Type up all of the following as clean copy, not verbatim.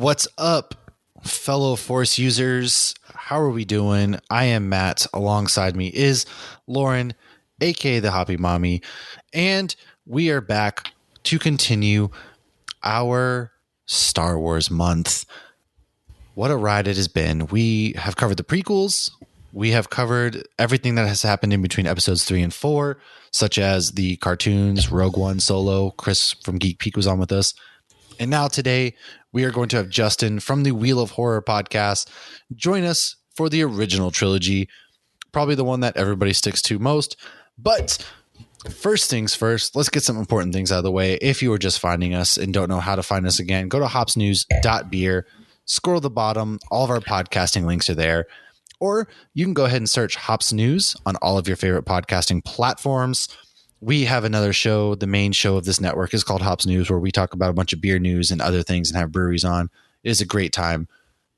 What's up, fellow Force users? How are we doing? I am Matt. Alongside me is Lauren, aka the Hoppy Mommy, and we are back to continue our Star Wars month. What a ride it has been. We have covered the prequels. We have covered everything that has happened in between episodes 3 and 4, such as the cartoons, Rogue One, Solo. Chris from Geek Peak was on with us. And now today, we are going to have Justin from the Wheel of Horror podcast join us for the original trilogy, probably the one that everybody sticks to most. But first things first, let's get some important things out of the way. If you are just finding us and don't know how to find us again, go to hopsnews.beer, scroll to the bottom. All of our podcasting links are there. Or you can go ahead and search Hops News on all of your favorite podcasting platforms. We have another show. The main show of this network is called Hops News, where we talk about a bunch of beer news and other things and have breweries on. It is a great time.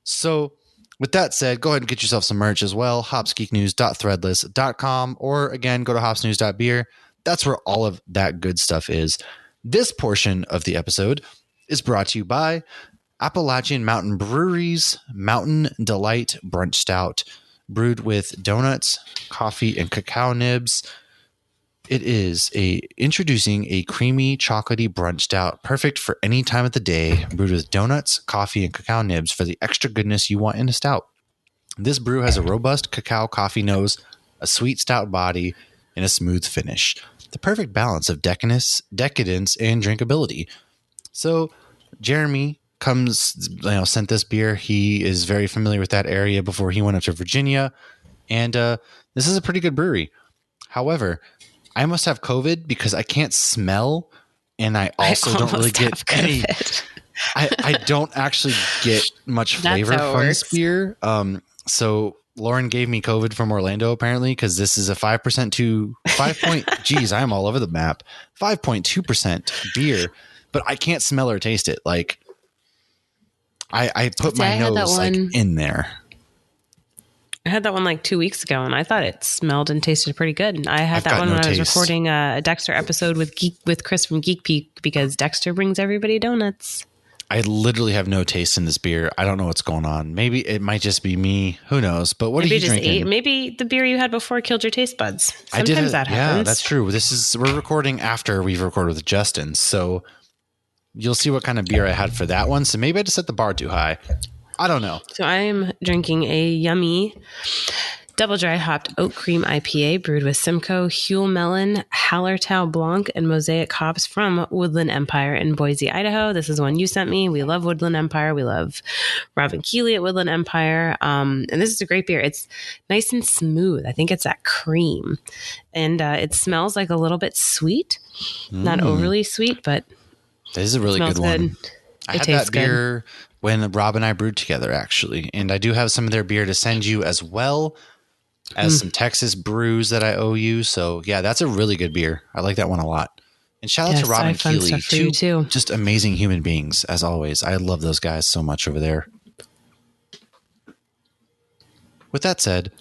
So with that said, go ahead and get yourself some merch as well. hopsgeeknews.threadless.com, or again, go to hopsnews.beer. That's where all of that good stuff is. This portion of the episode is brought to you by Appalachian Mountain Brewery's Mountain Delight Brunch Stout, brewed with donuts, coffee, and cacao nibs. It is introducing a creamy, chocolatey brunch stout, perfect for any time of the day, brewed with donuts, coffee, and cacao nibs for the extra goodness you want in a stout. This brew has a robust cacao coffee nose, a sweet stout body, and a smooth finish. The perfect balance of decadence and drinkability. So, Jeremy sent this beer. He is very familiar with that area before he went up to Virginia, and this is a pretty good brewery. However, I must have COVID because I can't smell, and I also don't really get any. I don't actually get much flavor from this beer. So Lauren gave me COVID from Orlando apparently, because this is a 5% to 5 point. Geez, I am all over the map. 5.2% beer, but I can't smell or taste it. Like I put my nose like in there. I had that one like 2 weeks ago, and I thought it smelled and tasted pretty good. I had that one when I was recording a Dexter episode with Chris from Geek Peak, because Dexter brings everybody donuts. I literally have no taste in this beer. I don't know what's going on. Maybe it might just be me. Who knows? But what are you drinking? Maybe the beer you had before killed your taste buds. Sometimes that happens. Yeah, that's true. We're recording after we've recorded with Justin, so you'll see what kind of beer I had for that one. So maybe I just set the bar too high. I don't know. So I'm drinking a yummy double dry hopped oat cream IPA brewed with Simcoe, Huell Melon, Hallertau Blanc, and Mosaic hops from Woodland Empire in Boise, Idaho. This is one you sent me. We love Woodland Empire. We love Robin Keeley at Woodland Empire. And this is a great beer. It's nice and smooth. I think it's that cream. And it smells like a little bit sweet. Not overly sweet, but this is a really good one. I had that beer when Rob and I brewed together, actually. And I do have some of their beer to send you, as well as some Texas brews that I owe you. So, yeah, that's a really good beer. I like that one a lot. And shout out to Rob and Keeley, too. Just amazing human beings, as always. I love those guys so much over there. With that said,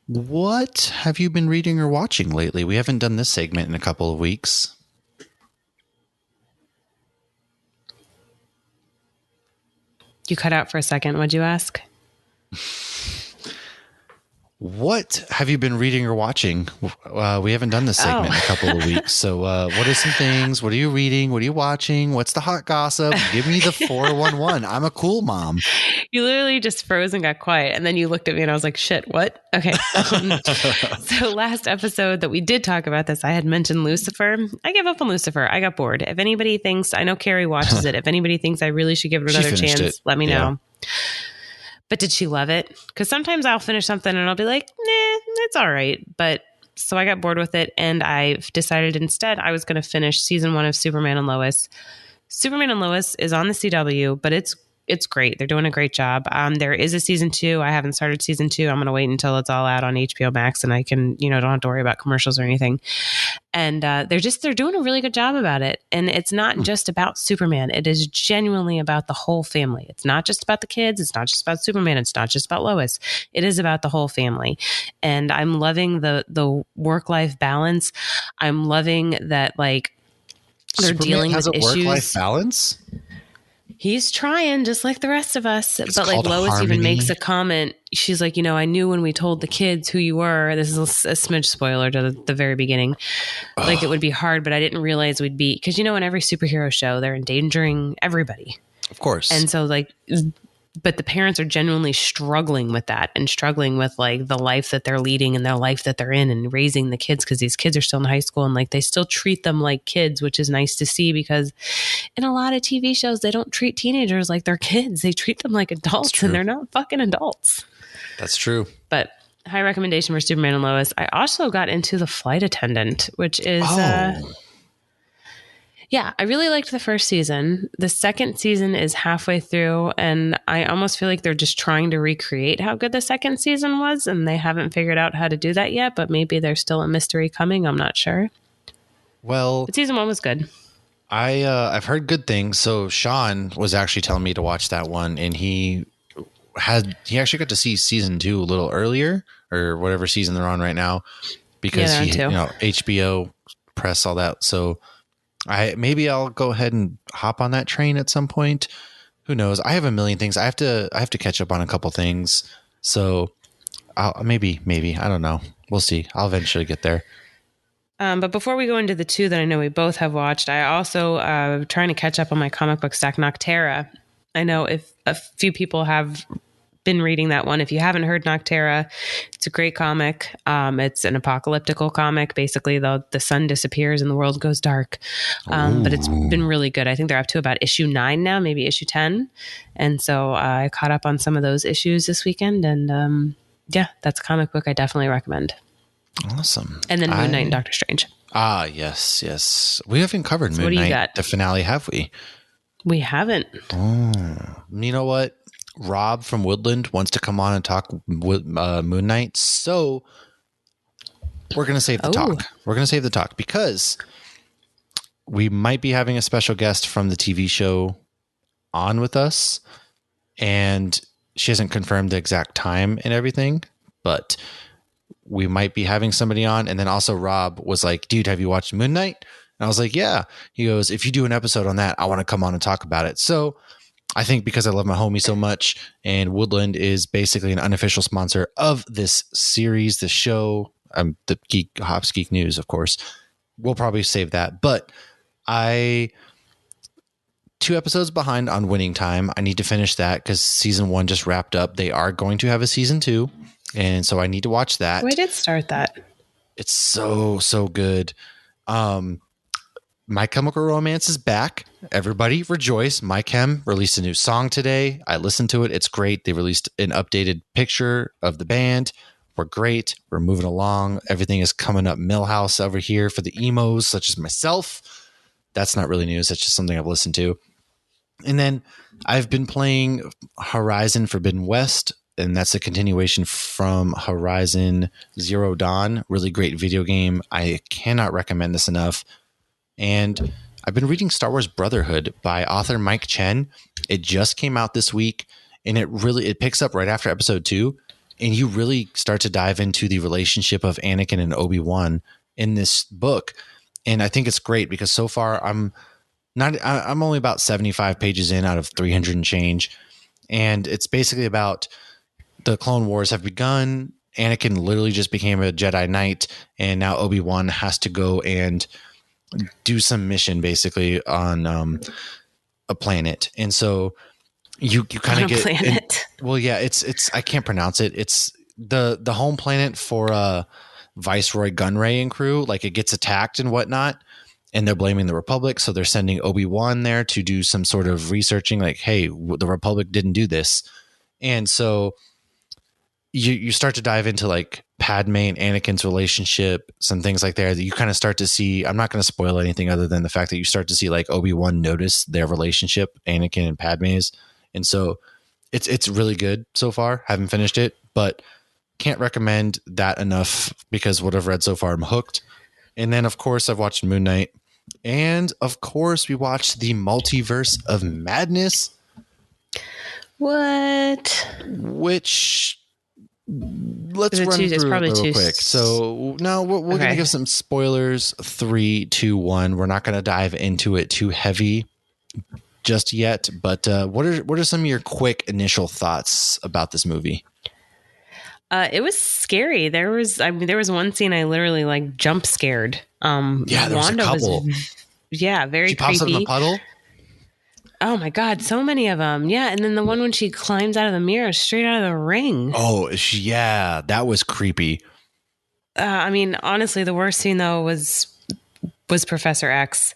what have you been reading or watching lately? We haven't done this segment in a couple of weeks. You cut out for a second. What'd you ask? What have you been reading or watching? We haven't done this segment in a couple of weeks. So what are some things? What are you reading? What are you watching? What's the hot gossip? Give me the 411. I'm a cool mom. You literally just froze and got quiet. And then you looked at me and I was like, shit, what? Okay. So last episode that we did talk about this, I had mentioned Lucifer. I gave up on Lucifer. I got bored. If anybody thinks, I know Carrie watches it. If anybody thinks I really should give it another chance, let me know. But did she love it? Because sometimes I'll finish something and I'll be like, nah, it's all right. But so I got bored with it, and I've decided instead I was going to finish season 1 of Superman and Lois. Superman and Lois is on the CW, but it's great. They're doing a great job. There is a season 2. I haven't started season 2. I'm going to wait until it's all out on HBO Max, and I can, don't have to worry about commercials or anything. And they're doing a really good job about it. And it's not just about Superman. It is genuinely about the whole family. It's not just about the kids. It's not just about Superman. It's not just about Lois. It is about the whole family. And I'm loving the work-life balance. I'm loving that, like, they're Superman dealing has with a issues. Work-life balance? He's trying just like the rest of us. It's but like called Lois Harmony. even makes a comment. She's like, you know, I knew when we told the kids who you were, this is a smidge spoiler to the very beginning, like it would be hard, but I didn't realize we'd be, because, you know, in every superhero show, they're endangering everybody. Of course. And so like, but the parents are genuinely struggling with that and struggling with like the life that they're leading and the life that they're in and raising the kids, because these kids are still in high school and like they still treat them like kids, which is nice to see, because in a lot of TV shows, they don't treat teenagers like they're kids. They treat them like adults and they're not fucking adults. That's true. But high recommendation for Superman and Lois. I also got into The Flight Attendant, which is... yeah, I really liked the first season. The second season is halfway through, and I almost feel like they're just trying to recreate how good the second season was, and they haven't figured out how to do that yet, but maybe there's still a mystery coming. I'm not sure. Well, but season 1 was good. I've heard good things. So Sean was actually telling me to watch that one, and he actually got to see season 2 a little earlier, or whatever season they're on right now, because HBO press all that. So maybe I'll go ahead and hop on that train at some point. Who knows? I have a million things. I have to catch up on a couple things. So maybe I don't know. We'll see. I'll eventually get there. But before we go into the 2 that I know we both have watched, I also trying to catch up on my comic book stack, Noctera. I know if a few people have been reading that one. If you haven't heard Noctera, it's a great comic. It's an apocalyptical comic. Basically, the sun disappears and the world goes dark. But it's been really good. I think they're up to about issue 9 now, maybe issue 10. And so I caught up on some of those issues this weekend. And that's a comic book I definitely recommend. Awesome. And then Moon Knight and Doctor Strange. Yes. We haven't covered Moon Knight, the finale, have we? We haven't. You know what? Rob from Woodland wants to come on and talk Moon Knight, so we're going to save the talk. We're going to save the talk because we might be having a special guest from the TV show on with us, and she hasn't confirmed the exact time and everything, but we might be having somebody on. And then also Rob was like, dude, have you watched Moon Knight? And I was like, yeah. He goes, if you do an episode on that, I want to come on and talk about it. So I think because I love my homie so much, and Woodland is basically an unofficial sponsor of this series, the show, the Hops Geek News, of course, we'll probably save that. But 2 episodes behind on Winning Time. I need to finish that because season 1 just wrapped up. They are going to have a season 2. And so I need to watch that. We did start that. It's so good. My Chemical Romance is back. Everybody rejoice. My Chem released a new song today. I listened to it. It's great. They released an updated picture of the band. We're great. We're moving along. Everything is coming up Millhouse over here for the emos, such as myself. That's not really news. That's just something I've listened to. And then I've been playing Horizon Forbidden West, and that's a continuation from Horizon Zero Dawn. Really great video game. I cannot recommend this enough. And I've been reading Star Wars Brotherhood by author Mike Chen. It just came out this week, and it picks up right after episode 2. And you really start to dive into the relationship of Anakin and Obi-Wan in this book. And I think it's great because so far I'm only about 75 pages in out of 300 and change. And it's basically about the Clone Wars have begun. Anakin literally just became a Jedi Knight, and now Obi-Wan has to go and do some mission basically on a planet. And so you kind of get planet. It's I can't pronounce it. It's the home planet for Viceroy Gunray and crew. Like, it gets attacked and whatnot, and they're blaming the Republic. So they're sending Obi-Wan there to do some sort of researching, like, hey, the Republic didn't do this. And so you start to dive into like Padme and Anakin's relationship, some things like that you kind of start to see. I'm not going to spoil anything other than the fact that you start to see like Obi-Wan notice their relationship, Anakin and Padme's. And so it's really good so far. Haven't finished it, but can't recommend that enough because what I've read so far, I'm hooked. And then of course I've watched Moon Knight, and of course we watched the Multiverse of Madness. What? Which let's run through it real quick. So now we're going to give some spoilers. 3, 2, 1. We're not going to dive into it too heavy, just yet, but what are some of your quick initial thoughts about this movie? It was scary. There was one scene I literally like jump scared. Yeah, there was a Wanda couple. very She pops up in creepy. the puddle. Oh my God, so many of them. Yeah, and then the one when she climbs out of the mirror straight out of the ring. Oh, yeah, that was creepy. I mean, honestly, the worst scene though was Professor X.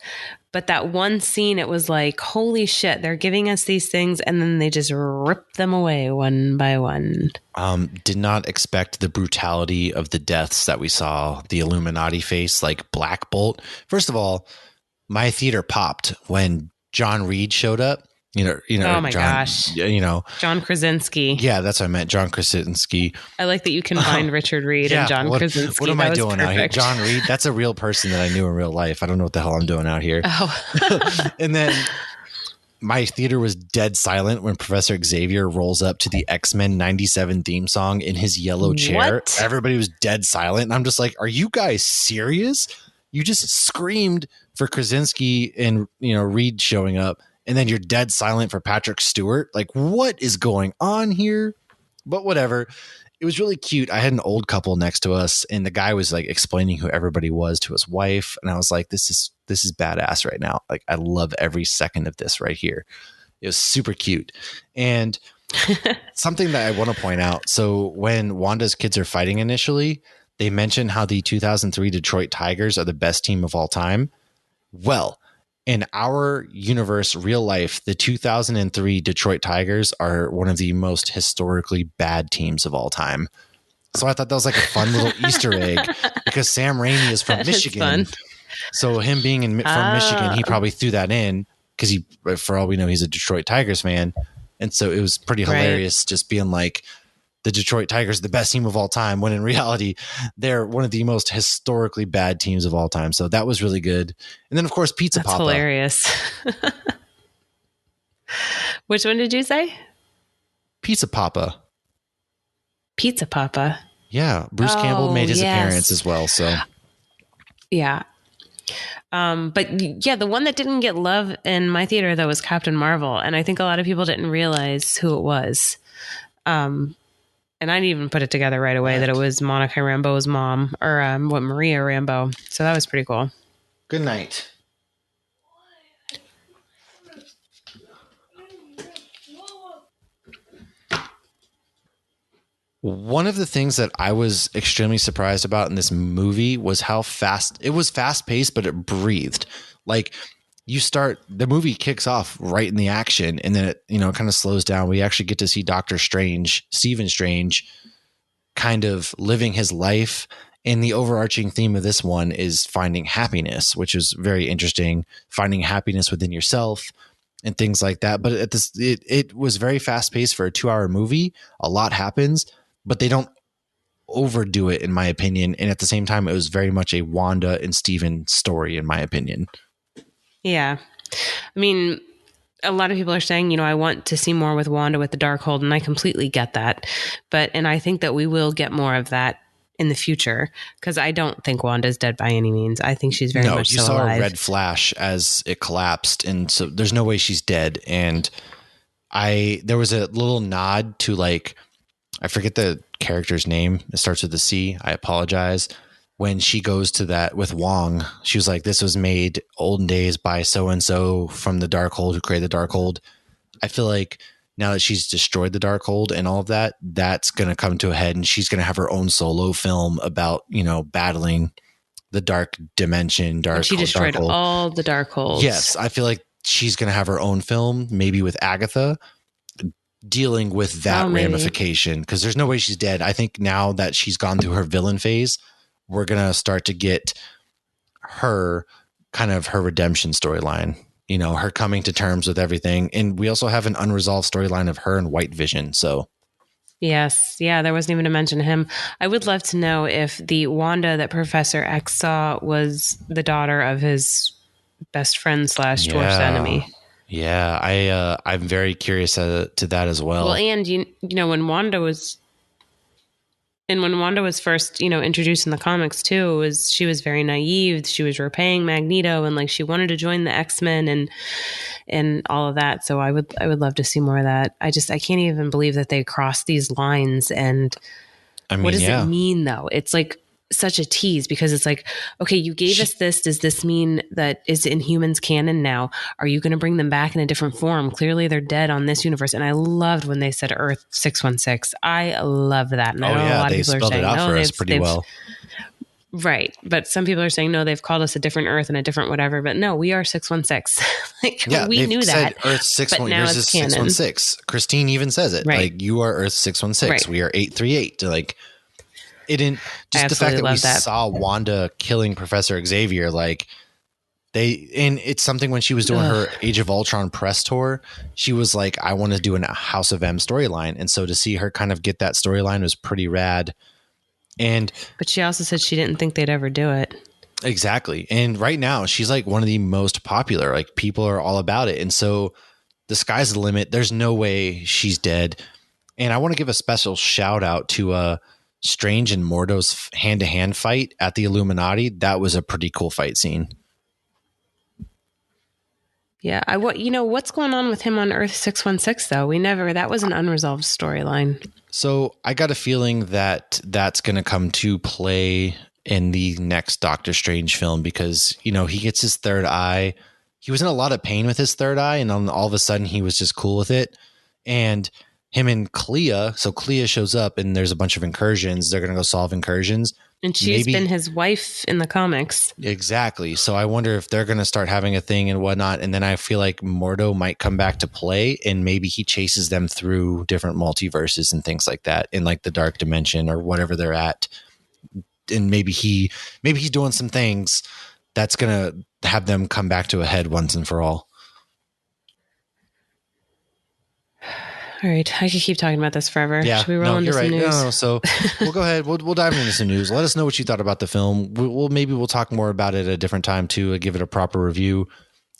But that one scene, it was like, holy shit, they're giving us these things and then they just rip them away one by one. Did not expect the brutality of the deaths that we saw, the Illuminati face, like Black Bolt. First of all, my theater popped when John Reed showed up. Oh my gosh. John Krasinski. Yeah, that's what I meant. John Krasinski. I like that you combined Richard Reed and John Krasinski. What am I doing out here? John Reed, that's a real person that I knew in real life. I don't know what the hell I'm doing out here. Oh. And then my theater was dead silent when Professor Xavier rolls up to the X-Men 97 theme song in his yellow chair. What? Everybody was dead silent. And I'm just like, are you guys serious? You just screamed for Krasinski and, Reed showing up. And then you're dead silent for Patrick Stewart. Like, what is going on here? But whatever. It was really cute. I had an old couple next to us, and the guy was like explaining who everybody was to his wife. And I was like, this is badass right now. Like, I love every second of this right here. It was super cute. And something that I want to point out. So when Wanda's kids are fighting initially, they mention how the 2003 Detroit Tigers are the best team of all time. Well, in our universe, real life, the 2003 Detroit Tigers are one of the most historically bad teams of all time. So I thought that was like a fun little Easter egg because Sam Raimi is from Michigan. So him being from Michigan, he probably threw that in because for all we know, he's a Detroit Tigers fan. And so it was pretty hilarious just being like, the Detroit Tigers, the best team of all time, when in reality, they're one of the most historically bad teams of all time. So that was really good. And then, of course, Pizza Papa. That's hilarious. Which one did you say? Pizza Papa. Pizza Papa. Yeah. Bruce Campbell made his appearance as well. So, yeah. But yeah, the one that didn't get love in my theater, though, was Captain Marvel. And I think a lot of people didn't realize who it was. And I didn't even put it together right away that it was Monica Rambeau's mom or Maria Rambeau. So that was pretty cool. Good night. One of the things that I was extremely surprised about in this movie was how fast it was. Fast paced, but it breathed. Like the movie kicks off right in the action, and then it kind of slows down. We actually get to see Stephen Strange, kind of living his life. And the overarching theme of this one is finding happiness, which is very interesting. Finding happiness within yourself and things like that. But it was very fast paced for a 2-hour movie. A lot happens, but they don't overdo it, in my opinion. And at the same time, it was very much a Wanda and Steven story, in my opinion. Yeah. I mean, a lot of people are saying, I want to see more with Wanda with the Darkhold, and I completely get that. And I think that we will get more of that in the future, because I don't think Wanda's dead by any means. I think she's very much still alive. You saw a red flash as it collapsed, and so there's no way she's dead. And there was a little nod to, like, I forget the character's name. It starts with a C. I apologize. When she goes to that with Wong, she was like, this was made olden days by so-and-so from the Darkhold who created the Darkhold. I feel like now that she's destroyed the Darkhold and all of that, that's going to come to a head, and she's going to have her own solo film about, battling the dark dimension. She destroyed Darkhold. All the Darkholds. Yes. I feel like she's going to have her own film, maybe with Agatha, dealing with that ramification, because there's no way she's dead. I think now that she's gone through her villain phase, we're going to start to get her redemption storyline, her coming to terms with everything. And we also have an unresolved storyline of her and White Vision. So yes. Yeah. There wasn't even a mention of him. I would love to know if the Wanda that Professor X saw was the daughter of his best friend / worst enemy. Yeah. I'm very curious to that as well. Well, and when Wanda was first, introduced in the comics too, she was very naive. She was repaying Magneto, and like she wanted to join the X-Men, and all of that. So I would love to see more of that. I can't even believe that they crossed these lines. And I mean, what does yeah. it mean though? It's like such a tease, because it's like, okay, you gave us this. Does this mean that is in humans canon now? Are you going to bring them back in a different form? Clearly they're dead on this universe. And I loved when they said Earth 616. I love that. And I know a lot of people are spelled saying, it out no, for us pretty well. Right. But some people are saying, no, they've called us a different Earth and a different whatever. But no, we are 616. Like, Yeah, we knew that. Earth 616. But now Yours it's is canon. 616. Christine even says it. Right. Like, you are Earth 616. Right. We are 838. Like, it didn't just the fact that we saw Wanda killing Professor Xavier, like and it's something when she was doing her Age of Ultron press tour, she was like, I want to do a House of M storyline. And so to see her kind of get that storyline was pretty rad. But she also said she didn't think they'd ever do it. Exactly. And right now she's like one of the most popular, like people are all about it. And so the sky's the limit. There's no way she's dead. And I want to give a special shout out to Strange and Mordo's hand-to-hand fight at the Illuminati. That was a pretty cool fight scene. Yeah. What's going on with him on Earth 616 though? That was an unresolved storyline. So I got a feeling that that's going to come to play in the next Doctor Strange film, because, he gets his third eye. He was in a lot of pain with his third eye, and all of a sudden he was just cool with it. And him and Clea. So Clea shows up and there's a bunch of incursions. They're going to go solve incursions. And she's been his wife in the comics. Exactly. So I wonder if they're going to start having a thing and whatnot. And then I feel like Mordo might come back to play, and maybe he chases them through different multiverses and things like that in like the dark dimension or whatever they're at. And maybe he's doing some things that's going to have them come back to a head once and for all. All right. I could keep talking about this forever. Yeah. Should we roll into some news? No, so we'll go ahead. We'll dive into some news. Let us know what you thought about the film. We'll talk more about it at a different time too, give it a proper review.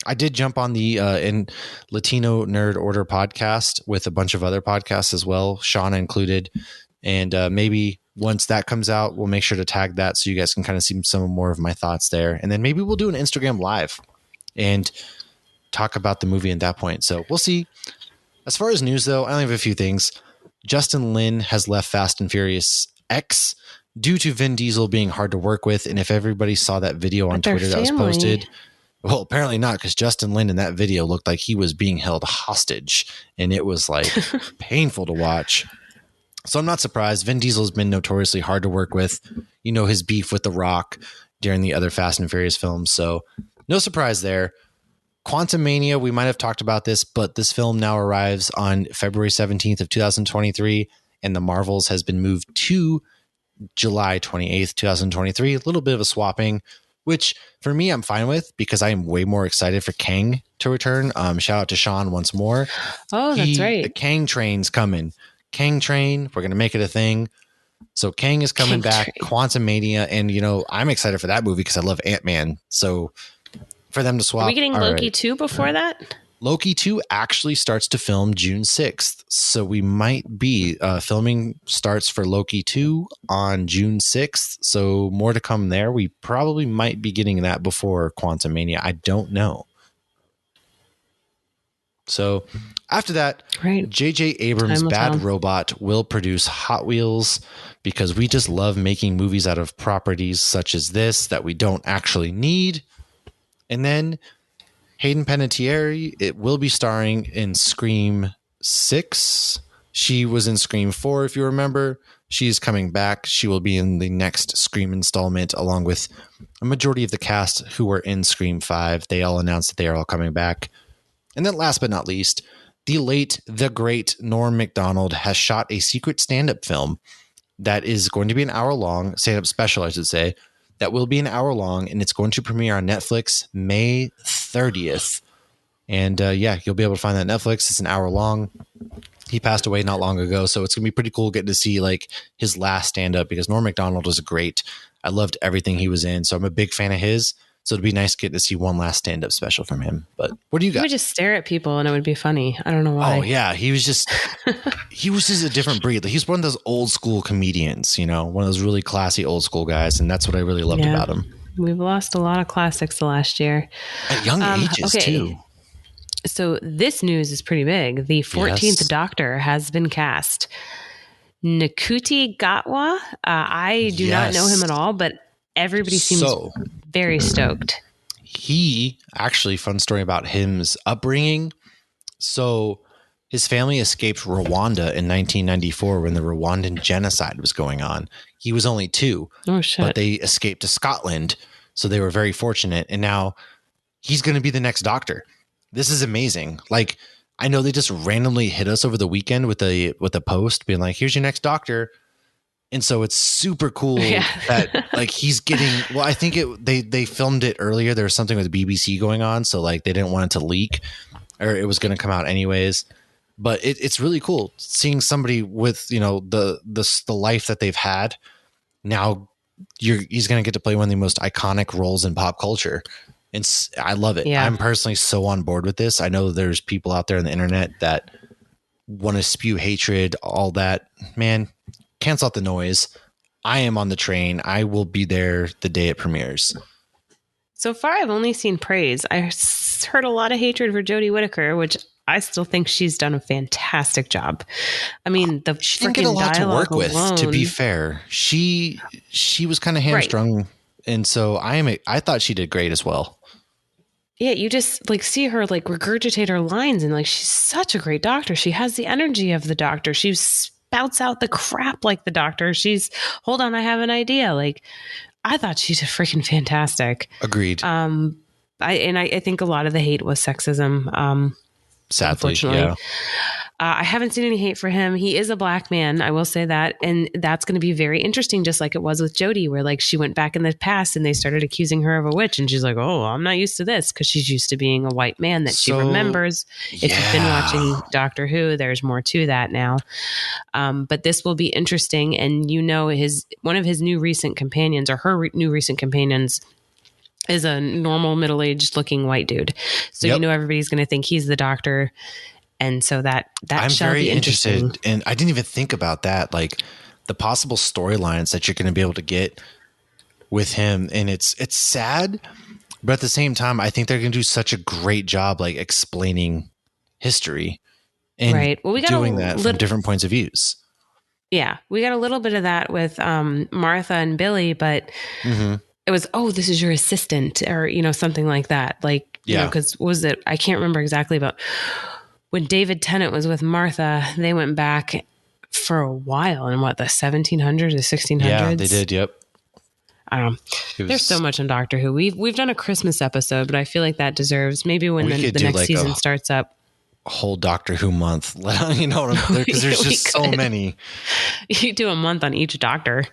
I did jump on the in Latino Nerd Order podcast with a bunch of other podcasts as well, Shauna included. And maybe once that comes out, we'll make sure to tag that so you guys can kind of see some more of my thoughts there. And then maybe we'll do an Instagram live and talk about the movie at that point. So we'll see. As far as news, though, I only have a few things. Justin Lin has left Fast and Furious X due to Vin Diesel being hard to work with. And if everybody saw that video on Twitter that was posted, well, apparently not, because Justin Lin in that video looked like he was being held hostage, and it was like painful to watch. So I'm not surprised. Vin Diesel's been notoriously hard to work with. His beef with The Rock during the other Fast and Furious films. So no surprise there. Quantumania, we might have talked about this, but this film now arrives on February 17th of 2023, and the Marvels has been moved to July 28th, 2023. A little bit of a swapping, which for me, I'm fine with, because I am way more excited for Kang to return. Shout out to Sean once more. Oh, that's right. The Kang train's coming. Kang train, we're going to make it a thing. So Kang is coming back, Quantumania, and I'm excited for that movie because I love Ant-Man. So for them to swap. Are we getting Loki 2 before that? Loki 2 actually starts to film June 6th. So we might be filming starts for Loki 2 on June 6th. So more to come there. We probably might be getting that before Quantumania. I don't know. So after that, right. J.J. Abrams' Bad Robot will produce Hot Wheels, because we just love making movies out of properties such as this that we don't actually need. And then Hayden Panettiere, it will be starring in Scream 6. She was in Scream 4, if you remember. She's coming back. She will be in the next Scream installment, along with a majority of the cast who were in Scream 5. They all announced that they are all coming back. And then last but not least, the late, the great Norm Macdonald has shot a secret stand-up film that is going to be an hour long, stand-up special, I should say, that will be an hour long, and it's going to premiere on Netflix May 30th. And you'll be able to find that on Netflix. It's an hour long. He passed away not long ago, so it's going to be pretty cool getting to see like his last stand-up, because Norm Macdonald was great. I loved everything he was in, so I'm a big fan of his. So it'd be nice getting to see one last stand-up special from him. But what do you got? He would just stare at people and it would be funny. I don't know why. Oh, yeah. He was just a different breed. He's one of those old school comedians, one of those really classy old school guys. And that's what I really loved about him. We've lost a lot of classics the last year. At young ages, too. So this news is pretty big. The 14th Doctor has been cast. Nakuti Gatwa. I do not know him at all, but everybody seems very stoked. He actually, fun story about his upbringing. So his family escaped Rwanda in 1994 when the Rwandan genocide was going on. He was only 2, but they escaped to Scotland. So they were very fortunate. And now he's going to be the next Doctor. This is amazing. Like, I know they just randomly hit us over the weekend with a post being like, here's your next Doctor. And so it's super cool that like he's getting, well, I think they filmed it earlier. There was something with the BBC going on. So like they didn't want it to leak, or it was going to come out anyways. But it's really cool seeing somebody with, you know, the life that they've had. Now he's going to get to play one of the most iconic roles in pop culture. And I love it. Yeah. I'm personally so on board with this. I know there's people out there on the internet that want to spew hatred, all that. Man, cancel out the noise. I am on the train. I will be there the day it premieres. So far, I've only seen praise. I heard a lot of hatred for Jodie Whittaker, which I still think she's done a fantastic job. I mean, the freaking dialogue alone, with. To be fair, she was kind of hamstrung, and so I thought she did great as well. Yeah, you just like see her like regurgitate her lines, and like she's such a great Doctor. She has the energy of the Doctor. She spouts out the crap like the Doctor. Hold on, I have an idea. Like, I thought she's freaking fantastic. Agreed. I think a lot of the hate was sexism. Sadly, yeah. I haven't seen any hate for him. He is a black man. I will say that. And that's going to be very interesting, just like it was with Jodie, where like she went back in the past and they started accusing her of a witch. And she's like, oh, I'm not used to this, because she's used to being a white man that she remembers. If you've been watching Doctor Who, there's more to that now. But this will be interesting. And you know, one of his new recent companions, or her new recent companions, is a normal middle-aged looking white dude. So you know everybody's going to think he's the Doctor. And so that I'm shall very be interested. And I didn't even think about that, like the possible storylines that you're going to be able to get with him. And it's sad, but at the same time, I think they're going to do such a great job, like explaining history and we got doing that from different points of views. Yeah. We got a little bit of that with Martha and Billy, but it was, oh, this is your assistant, or, you know, something like that. Like, you know, cause I can't remember exactly, but when David Tennant was with Martha, they went back for a while in the 1700s or 1600s. Yeah, they did. Yep. I don't know. There's so much on Doctor Who. We've done a Christmas episode, but I feel like that deserves maybe when the next season starts up. Whole Doctor Who month, you know, because there's just so many. You do a month on each Doctor.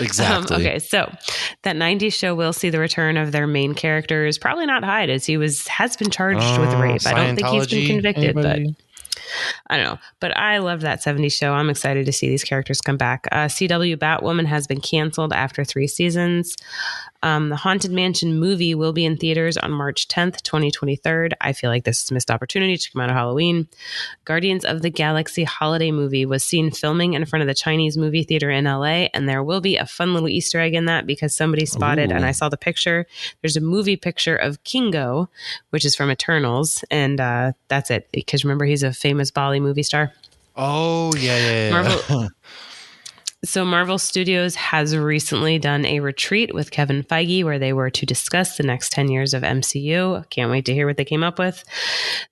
Exactly. Okay, so that 90s show will see the return of their main characters. Probably not Hyde, as he has been charged with rape. I don't think he's been convicted, but I don't know. But I love that 70s show. I'm excited to see these characters come back. CW Batwoman has been canceled after 3 seasons. The Haunted Mansion movie will be in theaters on March 10th, 2023. I feel like this is a missed opportunity to come out of Halloween. Guardians of the Galaxy holiday movie was seen filming in front of the Chinese movie theater in LA, and there will be a fun little Easter egg in that because somebody spotted, and I saw the picture. There's a movie picture of Kingo, which is from Eternals, and that's it. Because remember, he's a famous Bali movie star. Oh, yeah. So Marvel Studios has recently done a retreat with Kevin Feige where they were to discuss the next 10 years of MCU. Can't wait to hear what they came up with.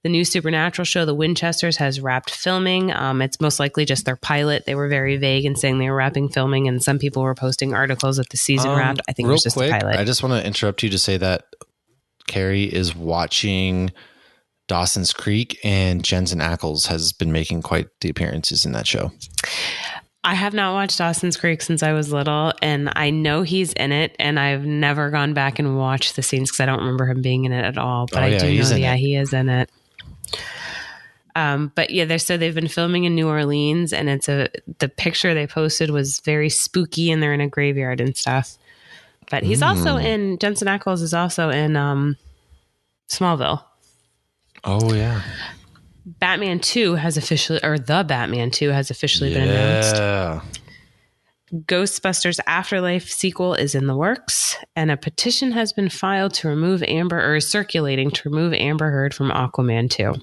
The new Supernatural show, The Winchesters, has wrapped filming. It's most likely just their pilot. They were very vague in saying they were wrapping filming, and some people were posting articles that the season wrapped. I think it was just a pilot. I just want to interrupt you to say that Carrie is watching Dawson's Creek, and Jensen Ackles has been making quite the appearances in that show. I have not watched Dawson's Creek since I was little, and I know he's in it, and I've never gone back and watched the scenes because I don't remember him being in it at all. But I do know, he is in it. But yeah, they've been filming in New Orleans, and the picture they posted was very spooky, and they're in a graveyard and stuff. But he's also Jensen Ackles is also in Smallville. Oh yeah. The Batman 2 has officially been announced. Ghostbusters Afterlife sequel is in the works, and a petition has been filed to remove circulating to remove Amber Heard from Aquaman 2.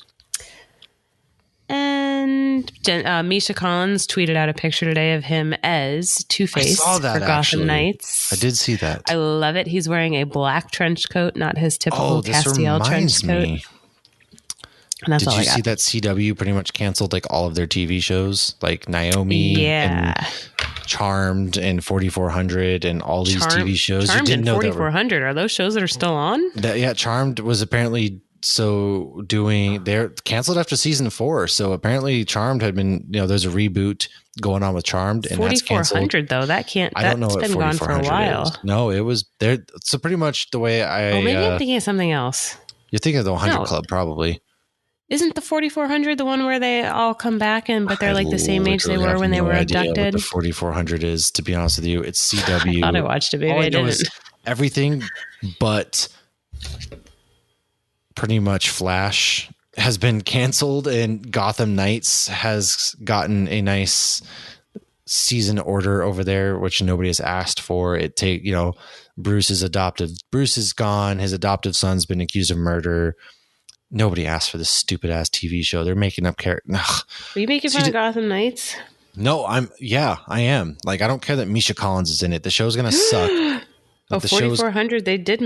mentioned, Misha Collins tweeted out a picture today of him as Two-Face I saw that, for Gotham actually. Knights. I did see that. I love it. He's wearing a black trench coat, not his typical Castiel trench coat. And that's Did all you I got. see that CW pretty much canceled like all of their TV shows, like Naomi and Charmed and 4400 and all these TV shows? Charmed you didn't and know 4400 are those shows that are still on? Yeah, Charmed was apparently they're canceled after season 4. So apparently Charmed had been, there's a reboot going on with Charmed, and that's canceled. 4400 though, that can't. I don't know what been gone for a while. Is. No, it was there. So pretty much the way maybe I'm thinking of something else. You're thinking of the 100 Club, probably. Isn't the 4400 the one where they all come back but they're like the same age they were when they were abducted? What the 4400 is, to be honest with you, it's CW. I thought I watched it, maybe I didn't. Everything but pretty much Flash has been canceled, and Gotham Knights has gotten a nice season order over there, which nobody has asked for. Bruce is gone. His adoptive son's been accused of murder. Nobody asked for this stupid ass TV show. They're making up characters. Are you making fun of Gotham Knights? No, I am. Like, I don't care that Misha Collins is in it. The show's going to suck. 4400 they did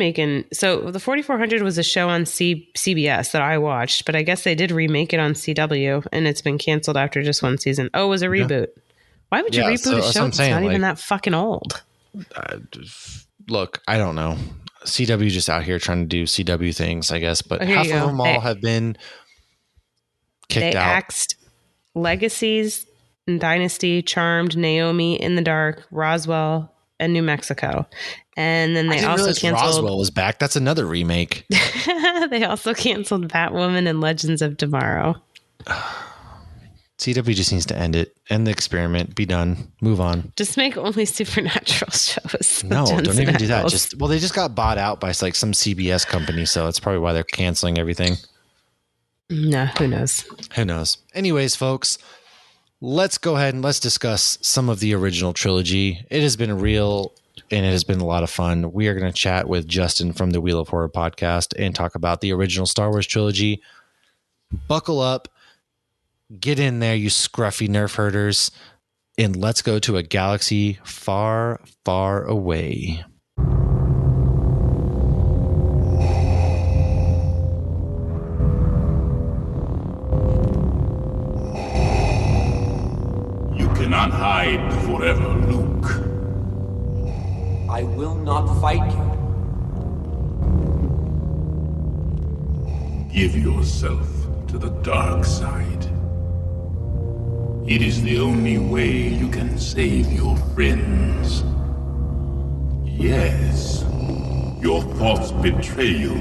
so the 4400 was a show on CBS that I watched, but I guess they did remake it on CW, and it's been canceled after just one season. It was a reboot. Why would you reboot a show that's not even that fucking old? Look, I don't know. CW just out here trying to do CW things, I guess, but half of them all have been kicked out. They axed Legacies, Dynasty, Charmed, Naomi, In the Dark, Roswell, and New Mexico. And then they also canceled Roswell was back. That's another remake. They also canceled Batwoman and Legends of Tomorrow. CW just needs to end it. End the experiment. Be done. Move on. Just make only supernatural shows. No, don't even do that. They just got bought out by like some CBS company, so that's probably why they're canceling everything. No, who knows? Who knows? Anyways, folks, let's go ahead and let's discuss some of the original trilogy. It has been a lot of fun. We are going to chat with Justin from the Wheel of Horror podcast and talk about the original Star Wars trilogy. Buckle up. Get in there, you scruffy nerf herders, and let's go to a galaxy far, far away. You cannot hide forever, Luke. I will not fight you. Give yourself to the dark side. It is the only way you can save your friends. Yes, your thoughts betray you.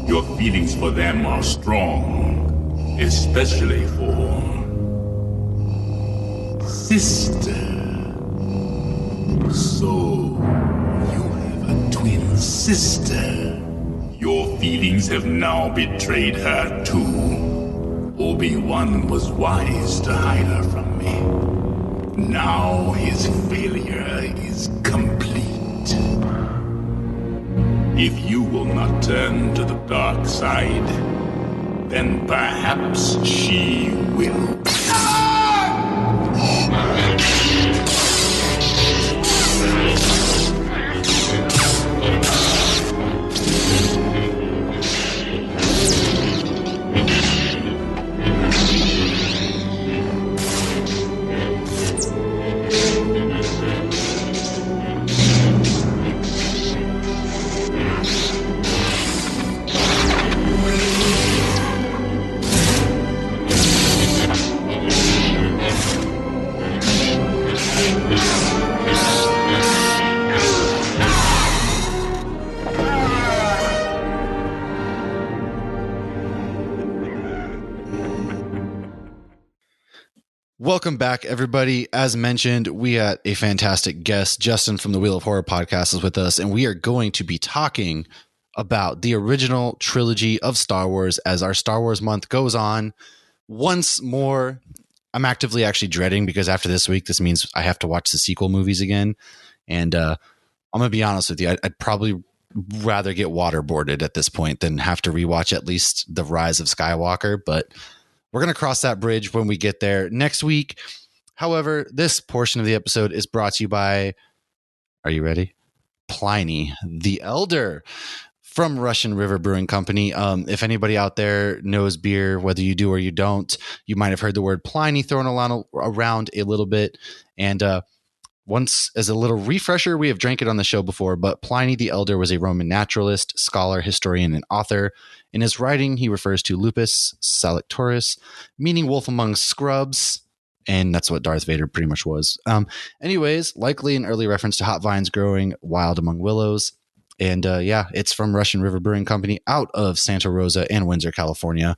Your feelings for them are strong, especially for sister. So, you have a twin sister. Your feelings have now betrayed her too. Obi-Wan was wise to hide her from me. Now his failure is complete. If you will not turn to the dark side, then perhaps she will. Welcome back, everybody. As mentioned, we had a fantastic guest. Justin from the Wheel of Horror podcast is with us, and we are going to be talking about the original trilogy of Star Wars as our Star Wars month goes on. Once more, I'm actively actually dreading, because after this week, this means I have to watch the sequel movies again. And I'm going to be honest with you, I'd probably rather get waterboarded at this point than have to rewatch at least The Rise of Skywalker. But we're going to cross that bridge when we get there next week. However, this portion of the episode is brought to you by, are you ready? Pliny the Elder from Russian River Brewing Company. If anybody out there knows beer, whether you do or you don't, you might have heard the word Pliny thrown around a little bit. And once, as a little refresher, we have drank it on the show before, but Pliny the Elder was a Roman naturalist, scholar, historian, and author. In his writing, he refers to lupus salictoris, meaning wolf among scrubs, and that's what Darth Vader pretty much was. Anyways, likely an early reference to hop vines growing wild among willows. And it's from Russian River Brewing Company out of Santa Rosa and Windsor, California.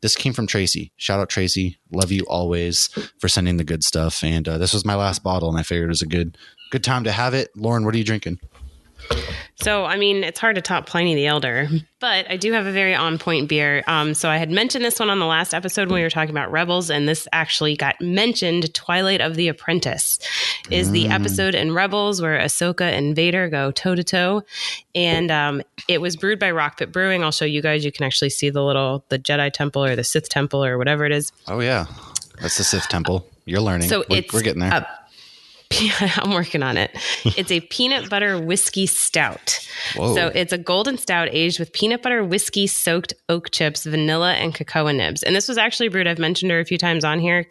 This came from Tracy. Shout out, Tracy. Love you always for sending the good stuff. And this was my last bottle, and I figured it was a good time to have it. Lauren, what are you drinking? So, I mean, it's hard to top Pliny the Elder, but I do have a very on-point beer. So I had mentioned this one on the last episode when we were talking about Rebels, and this actually got mentioned. Twilight of the Apprentice is the episode in Rebels where Ahsoka and Vader go toe-to-toe, and it was brewed by Rockpit Brewing. I'll show you guys. You can actually see the Jedi Temple or the Sith Temple or whatever it is. Oh, yeah. That's the Sith Temple. You're learning. So we're getting there. I'm working on it. It's a peanut butter whiskey stout. Whoa. So it's a golden stout aged with peanut butter whiskey soaked oak chips, vanilla, and cocoa nibs. And this was actually brewed, I've mentioned her a few times on here,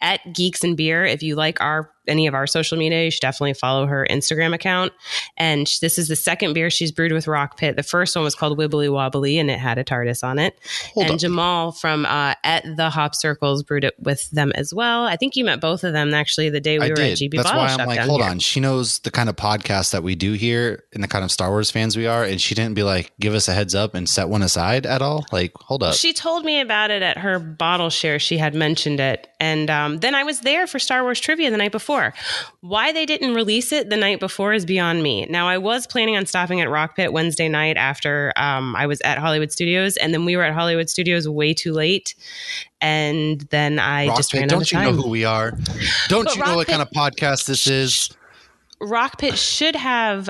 at Geeks and Beer. If you like any of our social media, you should definitely follow her Instagram account. And this is the second beer she's brewed with Rock Pit. The first one was called Wibbly Wobbly, and it had a TARDIS on it. Hold up. Jamal from at the Hop Circles brewed it with them as well. I think you met both of them actually the day we were at GB That's Bottle why Shop I'm like, down hold here. on. She knows the kind of podcast that we do here and the kind of Star Wars fans we are, and she didn't be like, give us a heads up and set one aside at all. Like, hold up. She told me about it at her bottle share. She had mentioned it. And then I was there for Star Wars trivia the night before. Why they didn't release it the night before is beyond me. Now, I was planning on stopping at Rock Pit Wednesday night after I was at Hollywood Studios. And then we were at Hollywood Studios way too late. And then I Rock just Pit, ran out of time. Don't you know who we are? Don't But you know what kind of podcast this is? Rock Pit should have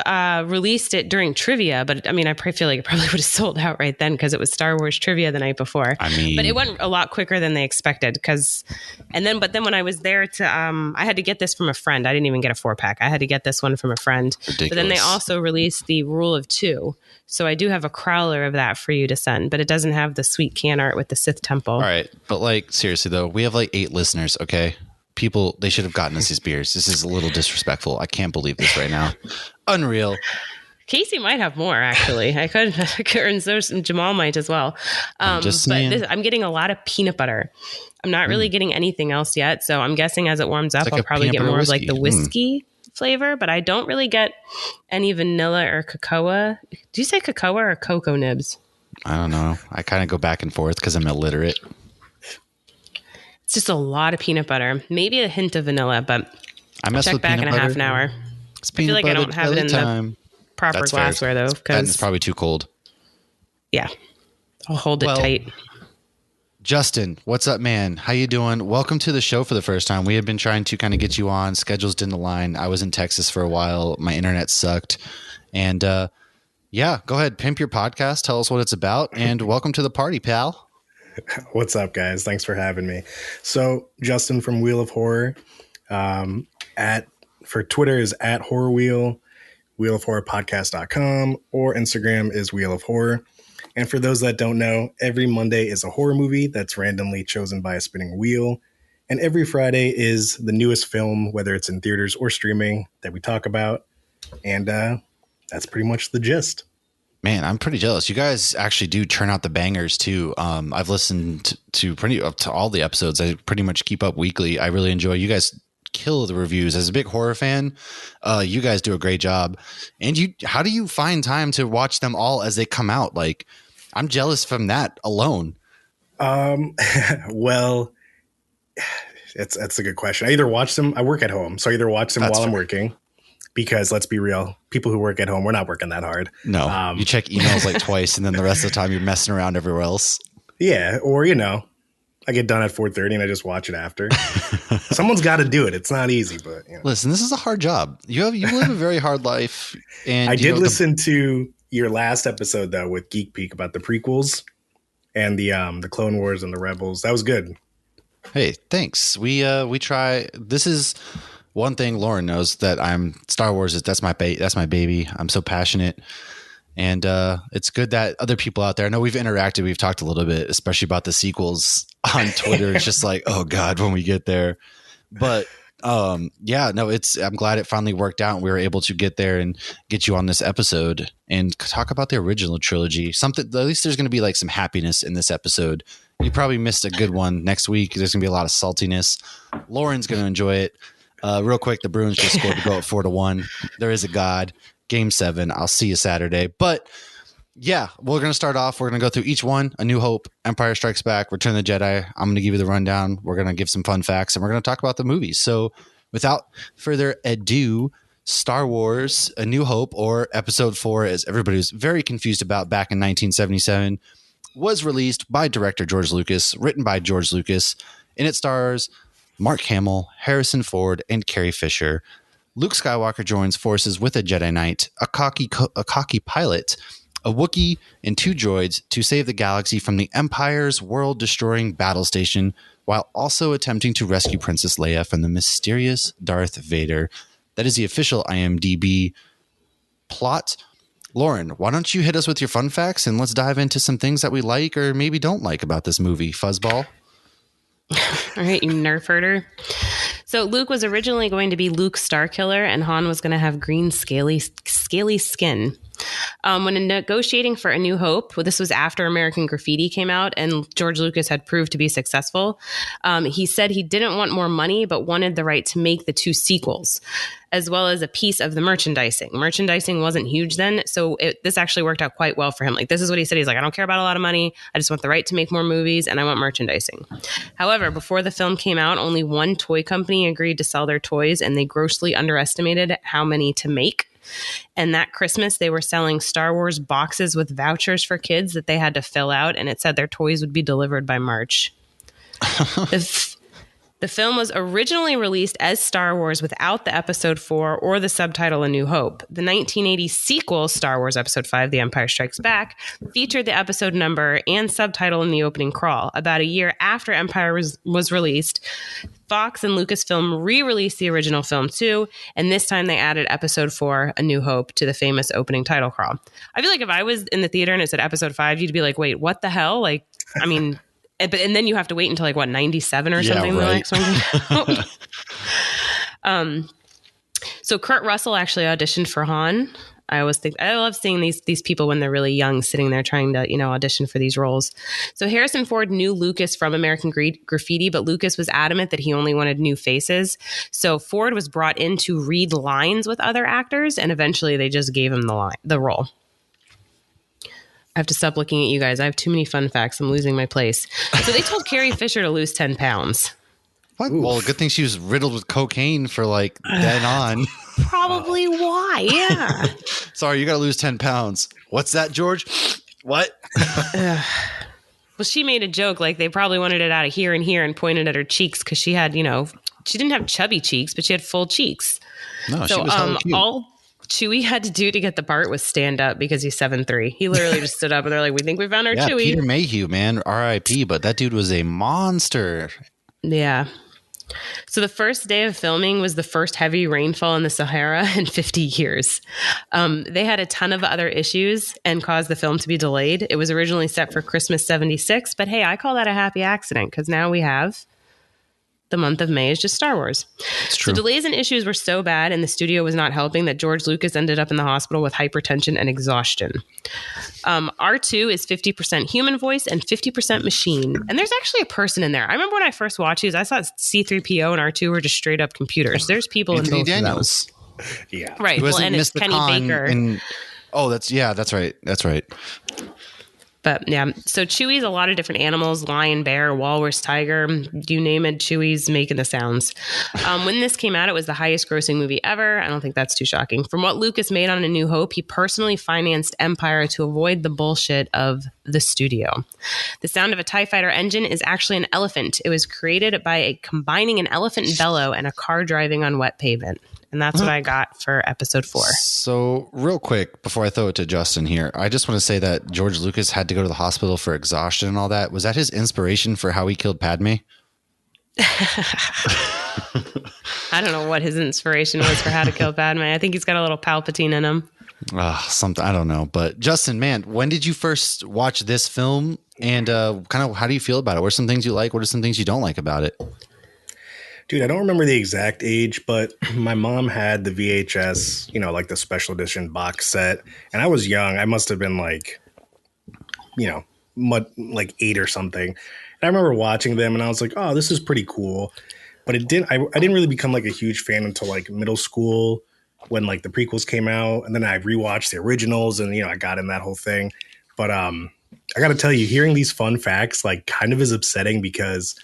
released it during trivia, but I mean, I feel like it probably would have sold out right then because it was Star Wars trivia the night before. I mean, but it went a lot quicker than they expected. But then when I was there I had to get this from a friend. I didn't even get a 4-pack. I had to get this one from a friend. Ridiculous. But then they also released the Rule of 2. So I do have a crowler of that for you to send, but it doesn't have the sweet can art with the Sith Temple. All right. But like, seriously though, we have like 8 listeners. Okay. People, they should have gotten us these beers. This is a little disrespectful. I can't believe this right now. Unreal. Casey might have more, actually. I could, and so Jamal might as well. I'm just saying. But I'm getting a lot of peanut butter. I'm not really getting anything else yet. So I'm guessing as it warms up, like I'll probably get more of like the whiskey. whiskey flavor, but I don't really get any vanilla or cocoa. Do you say cocoa or cocoa nibs? I don't know. I kind of go back and forth because I'm illiterate. It's just a lot of peanut butter, maybe a hint of vanilla, but I mess check with back peanut in a butter. half an hour. It's I feel like I don't have it in the proper That's fair. glassware though, And because it's probably too cold. yeah, I'll hold it tight. Justin, what's up, man? How you doing? Welcome to the show for the first time. We had been trying to kind of get you on. Schedules didn't align. I was in Texas for a while. My internet sucked. And go ahead. Pimp your podcast. Tell us what it's about. And welcome to the party, pal. What's up, guys? Thanks for having me. So, Justin from Wheel of Horror. For Twitter is at Horror Wheel, wheelofhorrorpodcast.com, or Instagram is Wheel of Horror. And for those that don't know, every Monday is a horror movie that's randomly chosen by a spinning wheel. And every Friday is the newest film, whether it's in theaters or streaming, that we talk about. And that's pretty much the gist. Man, I'm pretty jealous. You guys actually do turn out the bangers too. I've listened to all the episodes. I pretty much keep up weekly. I really enjoy. You guys kill the reviews. As a big horror fan, you guys do a great job. And how do you find time to watch them all as they come out? Like, I'm jealous from that alone. Well, that's a good question. I either watch them. I work at home, so I either watch them while I'm working. Because let's be real, people who work at home, we're not working that hard. No, you check emails like twice, and then the rest of the time you're messing around everywhere else. Yeah, or I get done at 4:30 and I just watch it after. Someone's got to do it. It's not easy, but Listen, this is a hard job. You live a very hard life. And I did listen to your last episode though with Geek Peek about the prequels, and the Clone Wars and the Rebels. That was good. Hey, thanks. We try. This is one thing Lauren knows, that I'm Star Wars. That's my baby. I'm so passionate. And it's good that other people out there, I know we've interacted, we've talked a little bit, especially about the sequels on Twitter. It's just like, oh God, when we get there. But yeah, no, I'm glad it finally worked out and we were able to get there and get you on this episode and talk about the original trilogy. Something, at least there's going to be like some happiness in this episode. You probably missed a good one. Next week, there's going to be a lot of saltiness. Lauren's going to enjoy it. Real quick, the Bruins just scored to go at 4-1. There is a God. Game 7. I'll see you Saturday. But yeah, we're going to start off. We're going to go through each one. A New Hope, Empire Strikes Back, Return of the Jedi. I'm going to give you the rundown. We're going to give some fun facts, and we're going to talk about the movies. So without further ado, Star Wars, A New Hope, or Episode 4, as everybody was very confused about back in 1977, was released by director George Lucas, written by George Lucas, and it stars Mark Hamill, Harrison Ford, and Carrie Fisher. Luke Skywalker joins forces with a Jedi Knight, a cocky pilot, a Wookiee, and 2 droids to save the galaxy from the Empire's world-destroying battle station, while also attempting to rescue Princess Leia from the mysterious Darth Vader. That is the official IMDb plot. Lauren, why don't you hit us with your fun facts, and let's dive into some things that we like or maybe don't like about this movie, Fuzzball. All right, you nerf herder. So Luke was originally going to be Luke Starkiller, and Han was going to have green scaly skin. When negotiating for A New Hope, well, this was after American Graffiti came out and George Lucas had proved to be successful, he said he didn't want more money, but wanted the right to make the 2 sequels, as well as a piece of the merchandising. Merchandising wasn't huge then, so this actually worked out quite well for him. Like, this is what he said. He's like, I don't care about a lot of money. I just want the right to make more movies, and I want merchandising. However, before the film came out, only one toy company agreed to sell their toys, and they grossly underestimated how many to make. And that Christmas, they were selling Star Wars boxes with vouchers for kids that they had to fill out, and it said their toys would be delivered by March. The film was originally released as Star Wars without the Episode 4 or the subtitle A New Hope. The 1980 sequel, Star Wars Episode 5, The Empire Strikes Back, featured the episode number and subtitle in the opening crawl. About a year after Empire was released, Fox and Lucasfilm re-released the original film too, and this time they added Episode 4, A New Hope, to the famous opening title crawl. I feel like if I was in the theater and it said Episode 5, you'd be like, wait, what the hell? Like, I mean... And then you have to wait until like 97 or something. Right. The next one. So Kurt Russell actually auditioned for Han. I love seeing these people when they're really young, sitting there trying to, audition for these roles. So Harrison Ford knew Lucas from American Graffiti, but Lucas was adamant that he only wanted new faces. So Ford was brought in to read lines with other actors, and eventually they just gave him the role. I have to stop looking at you guys. I have too many fun facts. I'm losing my place. So they told Carrie Fisher to lose 10 pounds. What? Well, good thing she was riddled with cocaine for like dead on. Probably why, yeah. Sorry, you got to lose 10 pounds. What's that, George? What? Well, she made a joke like they probably wanted it out of here and pointed at her cheeks because she had, she didn't have chubby cheeks, but she had full cheeks. No, so, she was hella cute. All Chewie had to do to get the part was stand up because he's 7'3". He literally just stood up and they're like, we think we found our Chewie. Peter Mayhew, man, R.I.P., but that dude was a monster. Yeah. So the first day of filming was the first heavy rainfall in the Sahara in 50 years. They had a ton of other issues and caused the film to be delayed. It was originally set for Christmas 76, but hey, I call that a happy accident because now we have the month of May is just Star Wars. It's true. So delays and issues were so bad and the studio was not helping that George Lucas ended up in the hospital with hypertension and exhaustion. R2 is 50% human voice and 50% machine. And there's actually a person in there. I remember when I first watched these, I thought C-3PO and R2 were just straight up computers. There's people Anthony in both Daniels. of them. Yeah. Right. Well, and it's Kenny Baker. That's right. That's right. But yeah, so Chewie's a lot of different animals, lion, bear, walrus, tiger, you name it, Chewie's making the sounds. When this came out, it was the highest grossing movie ever. I don't think that's too shocking. From what Lucas made on A New Hope, he personally financed Empire to avoid the bullshit of the studio. The sound of a TIE Fighter engine is actually an elephant. It was created by combining an elephant bellow and a car driving on wet pavement. And that's what I got for episode 4. So real quick, before I throw it to Justin here, I just want to say that George Lucas had to go to the hospital for exhaustion and all that. Was that his inspiration for how he killed Padme? I don't know what his inspiration was for how to kill Padme. I think he's got a little Palpatine in him. Something, I don't know. But Justin, man, when did you first watch this film? And kind of how do you feel about it? What are some things you like? What are some things you don't like about it? Dude, I don't remember the exact age, but my mom had the VHS, like the special edition box set. And I was young. I must have been like 8 or something. And I remember watching them and I was like, oh, this is pretty cool. But I didn't really become like a huge fan until like middle school when like the prequels came out. And then I rewatched the originals and, I got in that whole thing. But I got to tell you, hearing these fun facts like kind of is upsetting because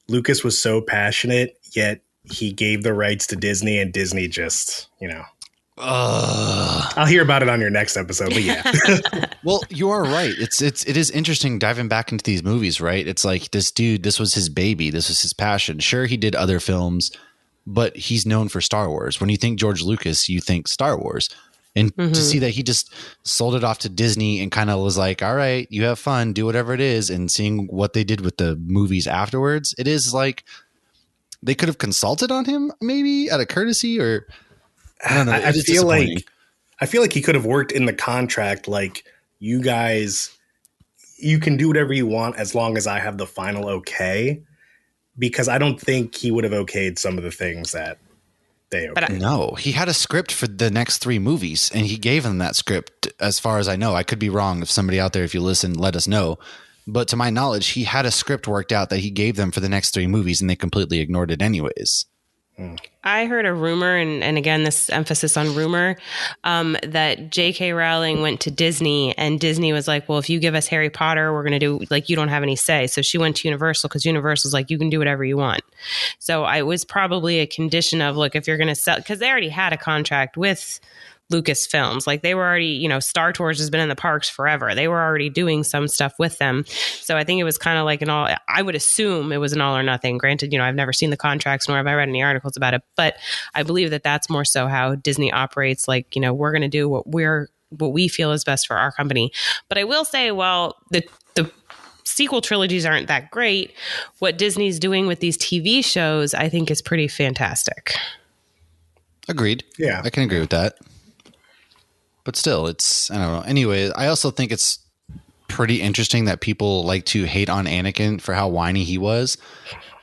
Lucas was so passionate, yet he gave the rights to Disney and Disney just, I'll hear about it on your next episode, but yeah. Well, you are right. It is interesting diving back into these movies, right? It's like this dude, this was his baby. This was his passion. Sure, he did other films, but he's known for Star Wars. When you think George Lucas, you think Star Wars. And to see that he just sold it off to Disney and kind of was like, all right, you have fun, do whatever it is. And seeing what they did with the movies afterwards, it is like they could have consulted on him maybe out of courtesy, or I don't know. I feel like he could have worked in the contract. Like, you guys, you can do whatever you want as long as I have the final okay, because I don't think he would have okayed some of the things that they okayed. No, he had a script for the next 3 movies and he gave them that script. As far as I know, I could be wrong. If somebody out there, if you listen, let us know. But to my knowledge, he had a script worked out that he gave them for the next 3 movies and they completely ignored it anyways. I heard a rumor, and again, this emphasis on rumor, that J.K. Rowling went to Disney and Disney was like, well, if you give us Harry Potter, we're going to do, like, you don't have any say. So she went to Universal because Universal's like, you can do whatever you want. So it was probably a condition of, look, if you're going to sell, because they already had a contract with Lucasfilms. Like, they were already, Star Tours has been in the parks forever. They were already doing some stuff with them. So I think it was kind of like I would assume it was an all or nothing. Granted, I've never seen the contracts nor have I read any articles about it, but I believe that that's more so how Disney operates. Like, we're going to do what we feel is best for our company. But I will say, well, the sequel trilogies aren't that great. What Disney's doing with these TV shows, I think, is pretty fantastic. Agreed. Yeah. I can agree with that. But still, it's, I don't know. Anyway, I also think it's pretty interesting that people like to hate on Anakin for how whiny he was.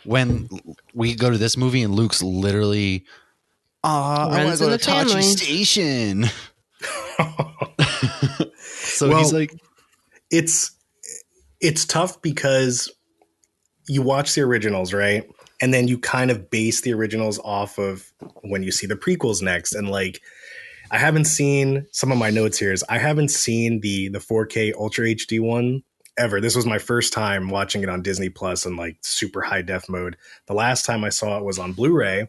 When we go to this movie and Luke's literally, I want to go to Tachi Station. So he's like, it's tough because you watch the originals, right? And then you kind of base the originals off of when you see the prequels next. And like, I haven't seen, some of my notes here is I haven't seen the 4K Ultra HD one ever. This was my first time watching it on Disney Plus in like super high def mode. The last time I saw it was on Blu-ray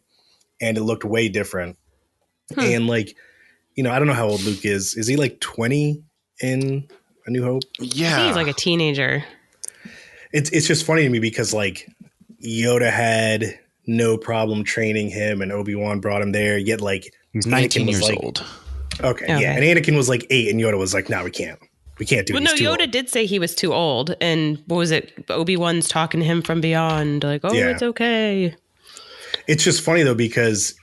and it looked way different. And like, I don't know how old Luke is. Is he like 20 in A New Hope? Yeah. I think he's like a teenager. It's just funny to me because like Yoda had no problem training him and Obi-Wan brought him there. Yet like he's 19 years old. Okay. Yeah. And Anakin was like 8 and Yoda was like, no, we can't do it. Well, no, Yoda did say he was too old. And what was it? Obi-Wan's talking to him from beyond. Like, it's okay. It's just funny though, because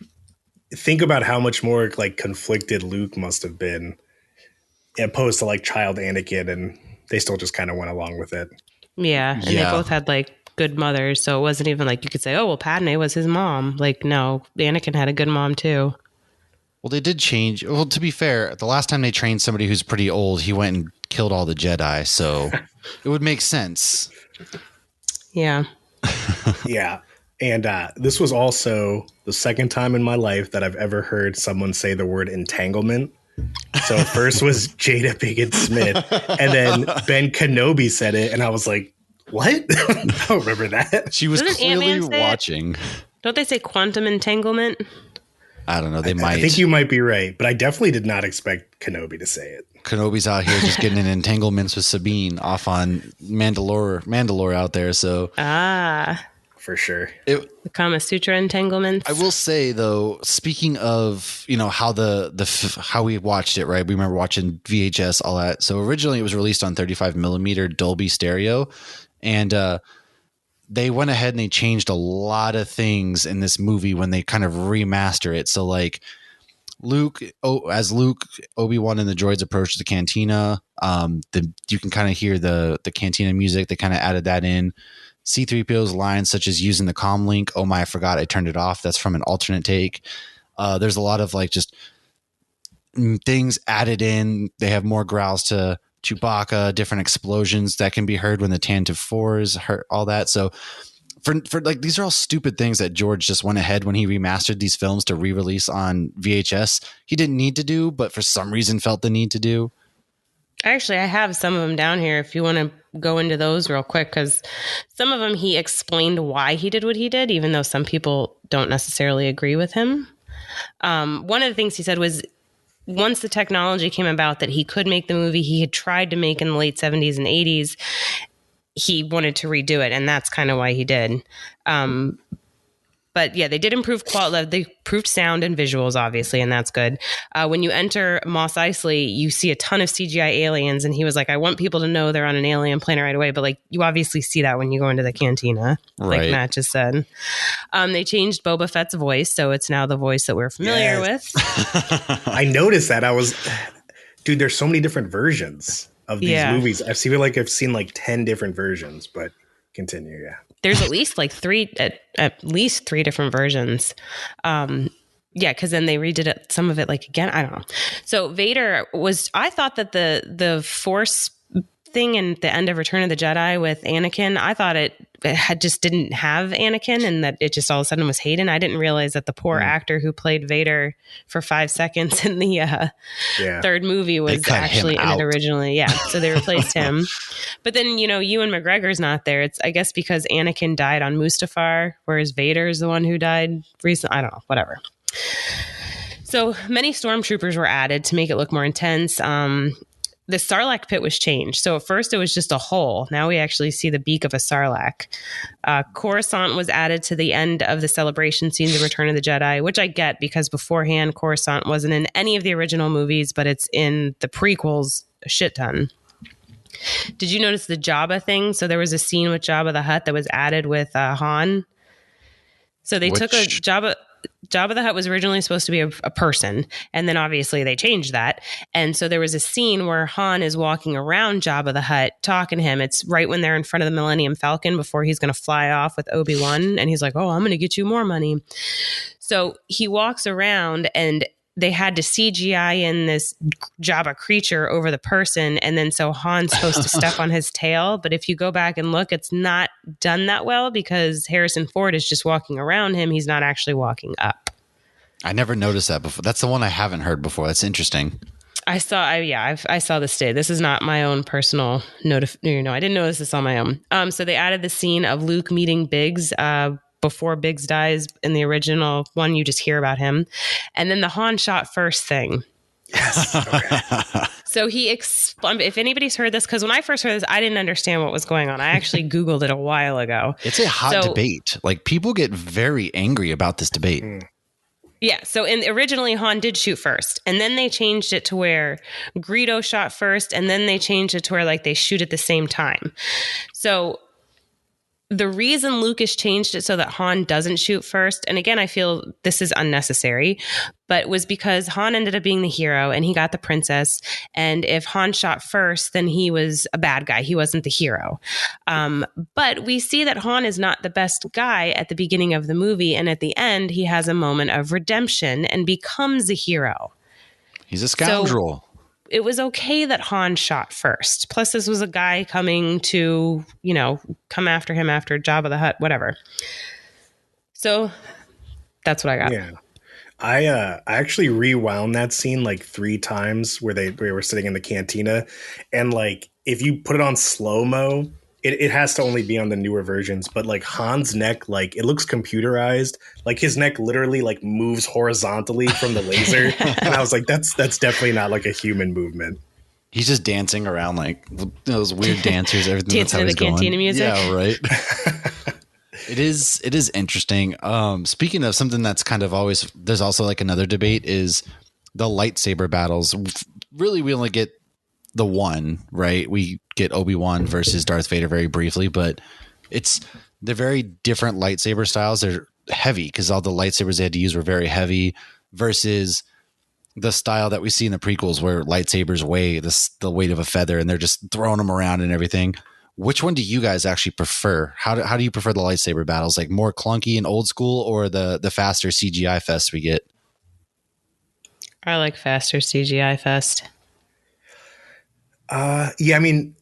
think about how much more like conflicted Luke must have been opposed to like child Anakin, and they still just kind of went along with it. Yeah. And they both had like good mothers. So it wasn't even like you could say, oh, well, Padme was his mom. Like, no, Anakin had a good mom too. Well, they did change. Well, to be fair, the last time they trained somebody who's pretty old, he went and killed all the Jedi. So it would make sense. Yeah. Yeah. And this was also the second time in my life that I've ever heard someone say the word entanglement. So first was Jada Pinkett Smith, and then Ben Kenobi said it, and I was like, what? I don't remember that. She was clearly watching. Don't they say quantum entanglement? I don't know. They might. I think you might be right, but I definitely did not expect Kenobi to say it. Kenobi's out here just getting in entanglements with Sabine off on Mandalore out there. So for sure. The Kama Sutra entanglements. I will say though, speaking of, how how we watched it, right? We remember watching VHS, all that. So originally it was released on 35 millimeter Dolby stereo, and they went ahead and they changed a lot of things in this movie when they kind of remaster it. So like as Luke, Obi-Wan and the droids approach the cantina, you can kind of hear the cantina music. They kind of added that in. C-3PO's lines such as using the comm link. Oh my, I forgot I turned it off. That's from an alternate take. There's a lot of like just things added in. They have more growls to Chewbacca, different explosions that can be heard when the Tantive 4s hurt, all that. So for like, these are all stupid things that George just went ahead when he remastered these films to re-release on VHS. He didn't need to do, but for some reason felt the need to do. Actually, I have some of them down here if you want to go into those real quick, because some of them he explained why he did what he did, even though some people don't necessarily agree with him. One of the things he said was once the technology came about that he could make the movie he had tried to make in the late 70s and 80s, he wanted to redo it, and that's kind of why he did. But yeah, they did improve quality. They improved sound and visuals, obviously, and that's good. When you enter Mos Eisley, you see a ton of CGI aliens, and he was like, I want people to know they're on an alien planet right away. But like, you obviously see that when you go into the cantina, like Matt just said. They changed Boba Fett's voice, so it's now the voice that we're familiar with. I noticed that. Dude, there's so many different versions of these movies. I've seen like 10 different versions, but continue. Yeah. There's at least like at least three different versions. Because then they redid it, some of it like again. I don't know. So Vader I thought that the Force thing in the end of Return of the Jedi with Anakin, I thought it had just didn't have Anakin, and that it just all of a sudden was Hayden. I didn't realize that the poor actor who played Vader for 5 seconds in the third movie was actually in it originally. Yeah, so they replaced him. But then, Ewan McGregor's not there. It's, I guess, because Anakin died on Mustafar, whereas Vader is the one who died recently. I don't know, whatever. So many stormtroopers were added to make it look more intense. The Sarlacc pit was changed. So at first it was just a hole. Now we actually see the beak of a Sarlacc. Coruscant was added to the end of the celebration scenes of Return of the Jedi, which I get because beforehand Coruscant wasn't in any of the original movies, but it's in the prequels a shit ton. Did you notice the Jabba thing? So there was a scene with Jabba the Hutt that was added with Han. So they took a Jabba the Hutt was originally supposed to be a person, and then obviously they changed that. And so there was a scene where Han is walking around Jabba the Hutt talking to him. It's right when they're in front of the Millennium Falcon before he's going to fly off with Obi-Wan, and he's like, oh, I'm going to get you more money. So he walks around, and they had to CGI in this Jabba creature over the person, and then so Han's supposed to step on his tail. But if you go back and look, it's not done that well because Harrison Ford is just walking around him. He's not actually walking up. I never noticed that before. That's the one I haven't heard before. That's interesting. I saw this today. This is not my own personal I didn't notice this on my own. So they added the scene of Luke meeting Biggs, before Biggs dies. In the original one, you just hear about him. And then the Han shot first thing. Yes. Okay. So if anybody's heard this, because when I first heard this, I didn't understand what was going on. I actually Googled it a while ago. It's a hot debate. Like, people get very angry about this debate. Yeah. So originally Han did shoot first, and then they changed it to where Greedo shot first, and then they changed it to where like they shoot at the same time. So the reason Lucas changed it so that Han doesn't shoot first, and again, I feel this is unnecessary, but was because Han ended up being the hero and he got the princess. And if Han shot first, then he was a bad guy. He wasn't the hero. But we see that Han is not the best guy at the beginning of the movie. And at the end, he has a moment of redemption and becomes a hero. He's a scoundrel. So it was okay that Han shot first. Plus, this was a guy coming to, come after him after Jabba the Hutt, whatever. So that's what I got. Yeah. I actually rewound that scene like 3 times where they were sitting in the cantina. And like, if you put it on slow-mo, it has to only be on the newer versions. But like Han's neck, like it looks computerized. Like his neck literally like moves horizontally from the laser. And I was like, that's definitely not like a human movement. He's just dancing around like those weird dancers. Everything. Dancing to the cantina music. Yeah, right. It is interesting. Speaking of something that's kind of always, there's also like another debate is the lightsaber battles. Really, we only get the one, right? We get Obi-Wan versus Darth Vader very briefly, but they're very different lightsaber styles. They're heavy because all the lightsabers they had to use were very heavy versus the style that we see in the prequels where lightsabers weigh the weight of a feather and they're just throwing them around and everything. Which one do you guys actually prefer? How do you prefer the lightsaber battles? Like more clunky and old school or the faster CGI fest we get? I like faster CGI fest. Yeah, I mean,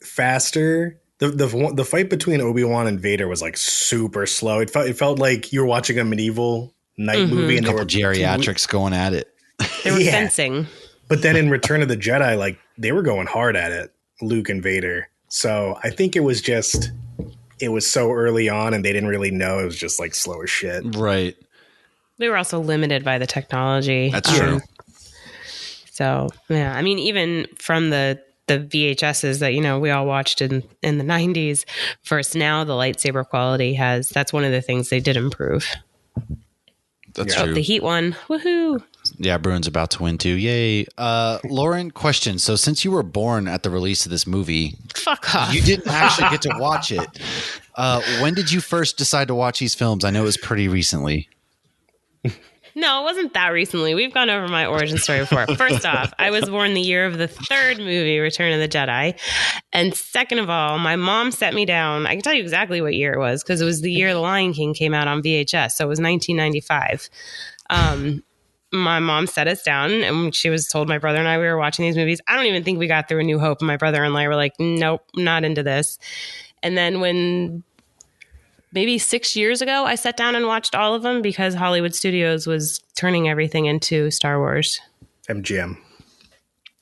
faster. The fight between Obi-Wan and Vader was like super slow. It felt like you were watching a medieval night movie, and A couple geriatrics going at it. They were fencing. But then in Return of the Jedi, like they were going hard at it, Luke and Vader. So I think it was so early on, and they didn't really know. It was just like slow as shit. Right. They were also limited by the technology. That's true. So yeah, I mean, even from the VHSs that we all watched in the 90s versus now, the lightsaber quality that's one of the things they did improve. That's true. The Heat one, woohoo! Yeah, Bruin's about to win too. Yay. Lauren, question. So since you were born at the release of this movie, fuck off. You didn't actually get to watch it. When did you first decide to watch these films? I know it was pretty recently. No, it wasn't that recently. We've gone over my origin story before. First off, I was born the year of the third movie, Return of the Jedi. And second of all, my mom set me down. I can tell you exactly what year it was because it was the year The Lion King came out on VHS. So it was 1995. My mom set us down and she was told my brother and I we were watching these movies. I don't even think we got through A New Hope. And my brother and I were like, nope, not into this. And then when maybe 6 years ago, I sat down and watched all of them because Hollywood Studios was turning everything into Star Wars. MGM.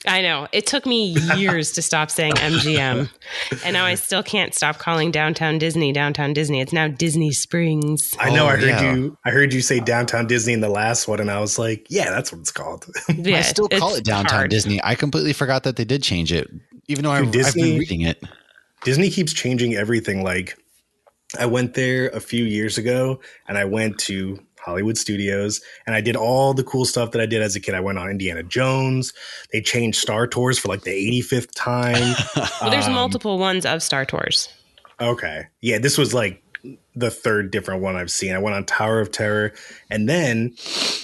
I know. It took me years to stop saying MGM. And now I still can't stop calling Downtown Disney. It's now Disney Springs. I know. I heard you say Downtown Disney in the last one, and I was like, yeah, that's what it's called. Yeah, I still call it Downtown hard. Disney. I completely forgot that they did change it, even though I've been reading it. Disney keeps changing everything. Like, I went there a few years ago, and I went to Hollywood Studios, and I did all the cool stuff that I did as a kid. I went on Indiana Jones. They changed Star Tours for like the 85th time. Well, there's multiple ones of Star Tours. Okay. Yeah, this was like the third different one I've seen. I went on Tower of Terror, and then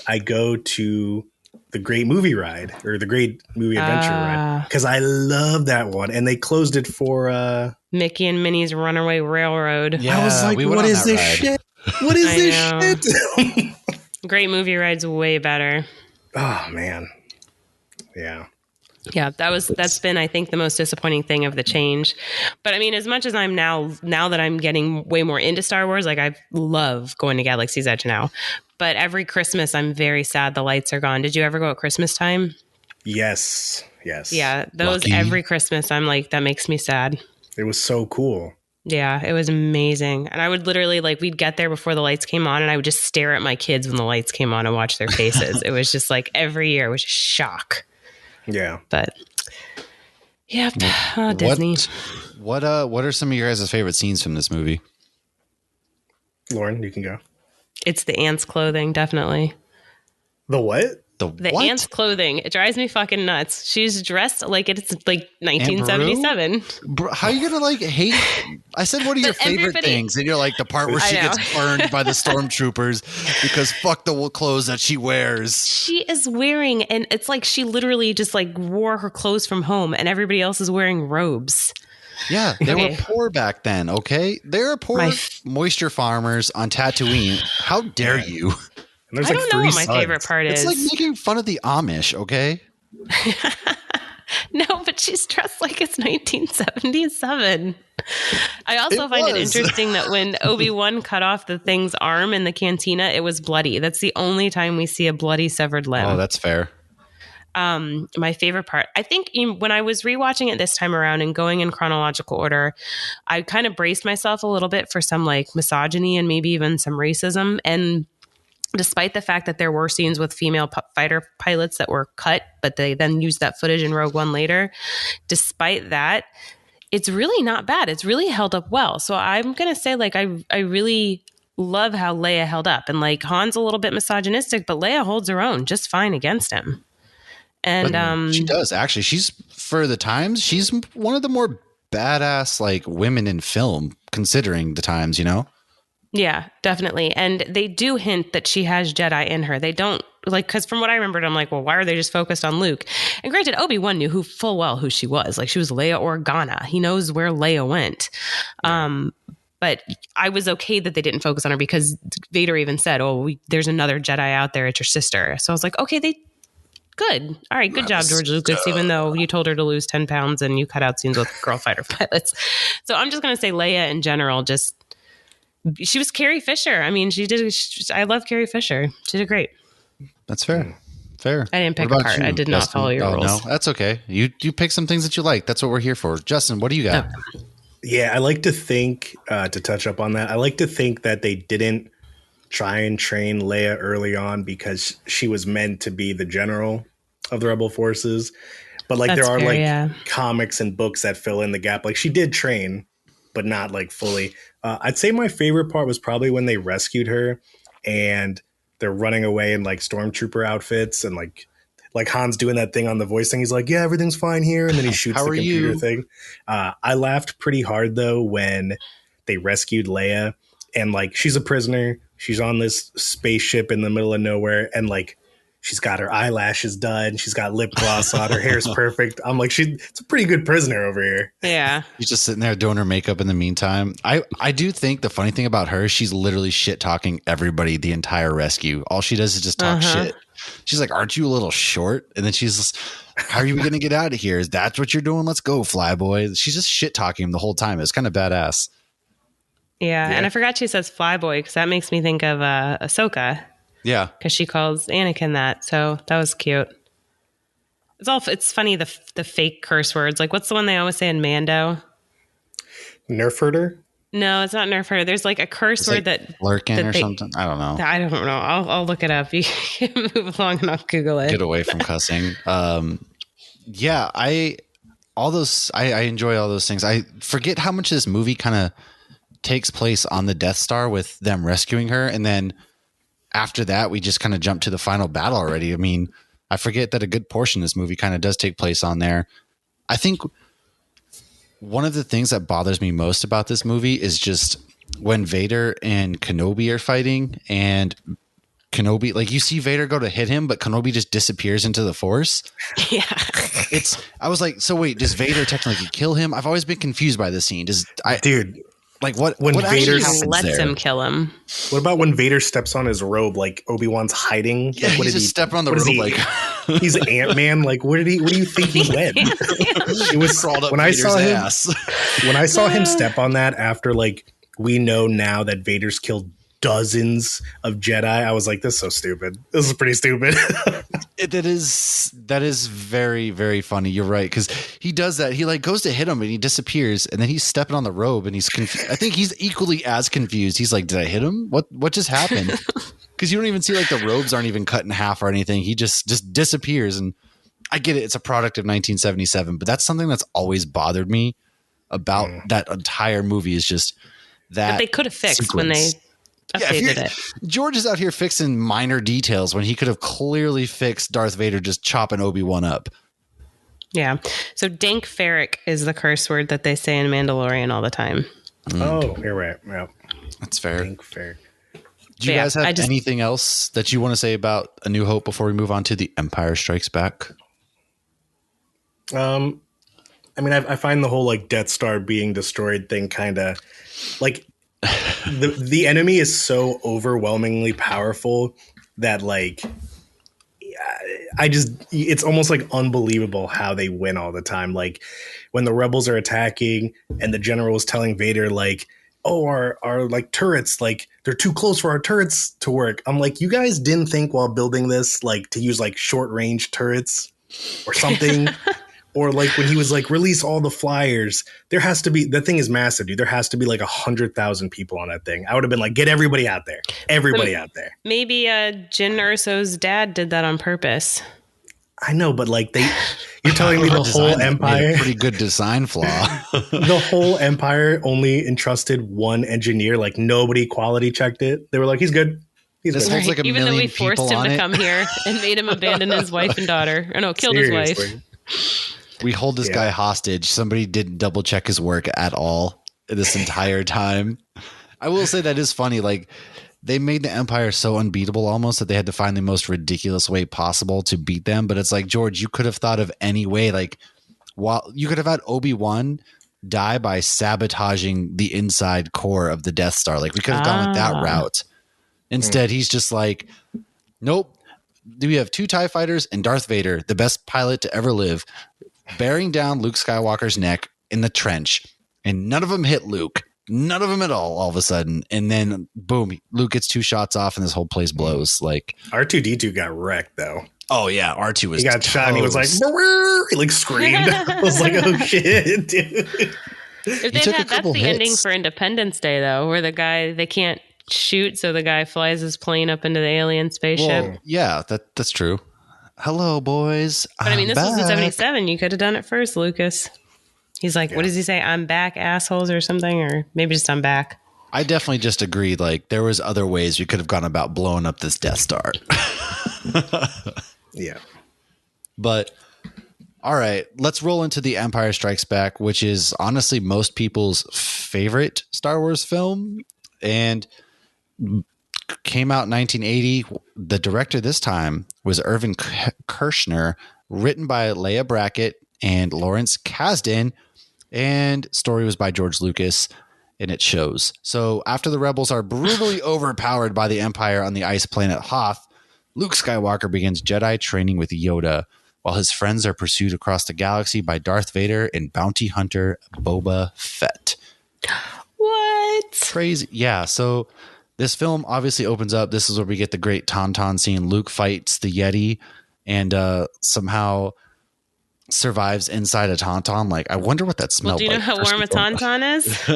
I go to the Great Movie Ride, or the Great Movie Adventure Ride, because I love that one. And they closed it for Mickey and Minnie's Runaway Railroad. Yeah, I was like, what is this shit? What is this shit? Great Movie Ride's way better. Oh man. Yeah. Yeah, that's been, I think, the most disappointing thing of the change. But I mean, as much as I'm now that I'm getting way more into Star Wars, like I love going to Galaxy's Edge now. But every Christmas, I'm very sad the lights are gone. Did you ever go at Christmas time? Yes. Yeah, those Lucky. Every Christmas, I'm like, that makes me sad. It was so cool. Yeah, it was amazing. And I would literally, like, we'd get there before the lights came on and I would just stare at my kids when the lights came on and watch their faces. It was just like every year was a shock. Yeah. But yeah, Disney. What are some of your guys' favorite scenes from this movie? Lauren, you can go. It's the ants' clothing, definitely. The what? The what? aunt's clothing. It drives me fucking nuts. She's dressed like it's like 1977. Bro, how are you gonna like hate? I said, what are your favorite things? And you're like, the part where she gets burned by the stormtroopers because fuck the clothes that she wears. She is wearing, and it's like she literally just like wore her clothes from home and everybody else is wearing robes. Yeah, they were poor back then, okay? They were poor moisture farmers on Tatooine. How dare you? And I don't know what my favorite part is. It's like making fun of the Amish, okay? No, but she's dressed like it's 1977. I also find it interesting that when Obi-Wan cut off the thing's arm in the cantina, it was bloody. That's the only time we see a bloody severed limb. Oh, that's fair. My favorite part, I think when I was rewatching it this time around and going in chronological order, I kind of braced myself a little bit for some like misogyny and maybe even some racism. And despite the fact that there were scenes with female fighter pilots that were cut, but they then used that footage in Rogue One later, despite that, it's really not bad. It's really held up well. So I'm going to say, like, I really love how Leia held up. And, like, Han's a little bit misogynistic, but Leia holds her own just fine against him. And she does, actually. She's, for the times, she's one of the more badass, like, women in film, considering the times, you know? Yeah, definitely. And they do hint that she has Jedi in her. They don't, like, because from what I remembered, I'm like, well, why are they just focused on Luke? And granted, Obi-Wan knew full well who she was. Like, she was Leia Organa. He knows where Leia went. But I was okay that they didn't focus on her because Vader even said, oh, there's another Jedi out there. It's your sister. So I was like, okay, good. All right, good job, George Lucas, even though you told her to lose 10 pounds and you cut out scenes with girl fighter pilots. So I'm just going to say Leia in general, she was Carrie Fisher. I mean, I love Carrie Fisher. She did great. That's fair. Fair. I didn't pick a part. I did not follow your rules. No, that's okay. You pick some things that you like. That's what we're here for. Justin, what do you got? Okay. Yeah, I like to think, to touch up on that, I like to think that they didn't try and train Leia early on because she was meant to be the general of the Rebel forces. But, like, there are comics and books that fill in the gap. Like, she did train, but not, like, fully. I'd say my favorite part was probably when they rescued her and they're running away in, like, stormtrooper outfits and, like Han's doing that thing on the voice thing. He's like, yeah, everything's fine here. And then he shoots the computer thing. I laughed pretty hard, though, when they rescued Leia and, like, she's a prisoner. She's on this spaceship in the middle of nowhere. And, like, she's got her eyelashes done. She's got lip gloss on. Her hair's perfect. I'm like, it's a pretty good prisoner over here. Yeah. She's just sitting there doing her makeup in the meantime. I do think the funny thing about her, she's literally shit talking everybody the entire rescue. All she does is just talk shit. She's like, aren't you a little short? And then she's just, how are you going to get out of here? Is that what you're doing? Let's go, flyboy. She's just shit talking him the whole time. It's kind of badass. Yeah. And I forgot she says flyboy because that makes me think of Ahsoka. Yeah. Because she calls Anakin that. So that was cute. It's funny, the fake curse words. Like, what's the one they always say in Mando? Nerf herder? No, it's not nerf herder. There's like a curse word that lurking or something. I don't know. I don't know. I'll look it up. You can move along and I'll Google it. Get away from cussing. Yeah, I enjoy all those things. I forget how much this movie kind of takes place on the Death Star with them rescuing her, and then after that, we just kind of jump to the final battle already. I mean, I forget that a good portion of this movie kind of does take place on there. I think one of the things that bothers me most about this movie is just when Vader and Kenobi are fighting, and Kenobi, like, you see Vader go to hit him, but Kenobi just disappears into the Force. Yeah. I was like, so wait, does Vader technically kill him? I've always been confused by this scene. Dude. Like what Vader lets him kill him. What about when Vader steps on his robe, like Obi-Wan's hiding? Yeah, like, he's just stepping on the robe like he's Ant-Man. Like, where do you think he went? It was crawled up when Vader's ass. When I saw him step on that after, like, we know now that Vader's killed dozens of Jedi, I was like, this is so stupid. This is pretty stupid. That is very, very funny. You're right, because he does that. He, like, goes to hit him and he disappears, and then he's stepping on the robe and he's confused. I think he's equally as confused. He's like, did I hit him? What just happened? Because you don't even see, like, the robes aren't even cut in half or anything. He just disappears. And I get it. It's a product of 1977, but that's something that's always bothered me about that entire movie is just that they could have fixed sequence. When they updated it. George is out here fixing minor details when he could have clearly fixed Darth Vader just chopping Obi-Wan up. Yeah. So dank ferric is the curse word that they say in Mandalorian all the time. Oh, you're right. Yeah. That's fair. Dank ferric. Do you guys have anything else that you want to say about A New Hope before we move on to The Empire Strikes Back? I mean, I find the whole, like, Death Star being destroyed thing kind of, like, the enemy is so overwhelmingly powerful that, like, it's almost, like, unbelievable how they win all the time. Like, when the rebels are attacking and the general is telling Vader, like, oh, our like turrets, like, they're too close for our turrets to work. I'm like, you guys didn't think while building this, like, to use, like, short range turrets or something. Or, like, when he was like, release all the flyers, there has to be, that thing is massive, dude. There has to be like 100,000 people on that thing. I would have been like, get everybody out there. Everybody out there. Maybe Jyn Erso's dad did that on purpose. I know, but like you're telling me the whole empire, pretty good design flaw. the whole empire only entrusted one engineer. Like nobody quality checked it. They were like, he's good. He's This good. holds like a Even though we million forced people him on to it. come here and made him abandon his wife and daughter. Or no, killed his wife. We hold this guy hostage. Somebody didn't double check his work at all this entire time. I will say that is funny. Like they made the Empire so unbeatable almost that they had to find the most ridiculous way possible to beat them. But it's like, George, you could have thought of any way. Like, while you could have had Obi-Wan die by sabotaging the inside core of the Death Star. Like we could have gone with that route. Instead, he's just like, nope. We have 2 TIE fighters and Darth Vader, the best pilot to ever live, bearing down Luke Skywalker's neck in the trench. And none of them hit Luke. None of them at all of a sudden. And then, boom, Luke gets 2 shots off and this whole place blows. Like R2-D2 got wrecked, though. Oh, yeah. R2 was He got shot and he was like, "Brrr," he like screamed. I was like, oh, shit, dude. If they'd had, that's the ending for Independence Day, though, where the guy, they can't shoot, so the guy flies his plane up into the alien spaceship. Well, yeah, that's true. Hello, boys. But I mean, this was in 77. You could have done it first, Lucas. He's like, what does he say? I'm back, assholes, or something? Or maybe just I'm back. I definitely just agreed. Like, there was other ways we could have gone about blowing up this Death Star. Yeah. But, all right, let's roll into The Empire Strikes Back, which is honestly most people's favorite Star Wars film. And came out in 1980. The director this time was Irvin Kershner, written by Leah Brackett and Lawrence Kasdan, and story was by George Lucas, and it shows. So after the rebels are brutally overpowered by the Empire on the ice planet Hoth, Luke Skywalker begins Jedi training with Yoda, while his friends are pursued across the galaxy by Darth Vader and bounty hunter Boba Fett. What? Crazy. Yeah, so this film obviously opens up. This is where we get the great Tauntaun scene. Luke fights the Yeti and somehow survives inside a Tauntaun. Like, I wonder what that smelled like. Do you know how warm a Tauntaun is?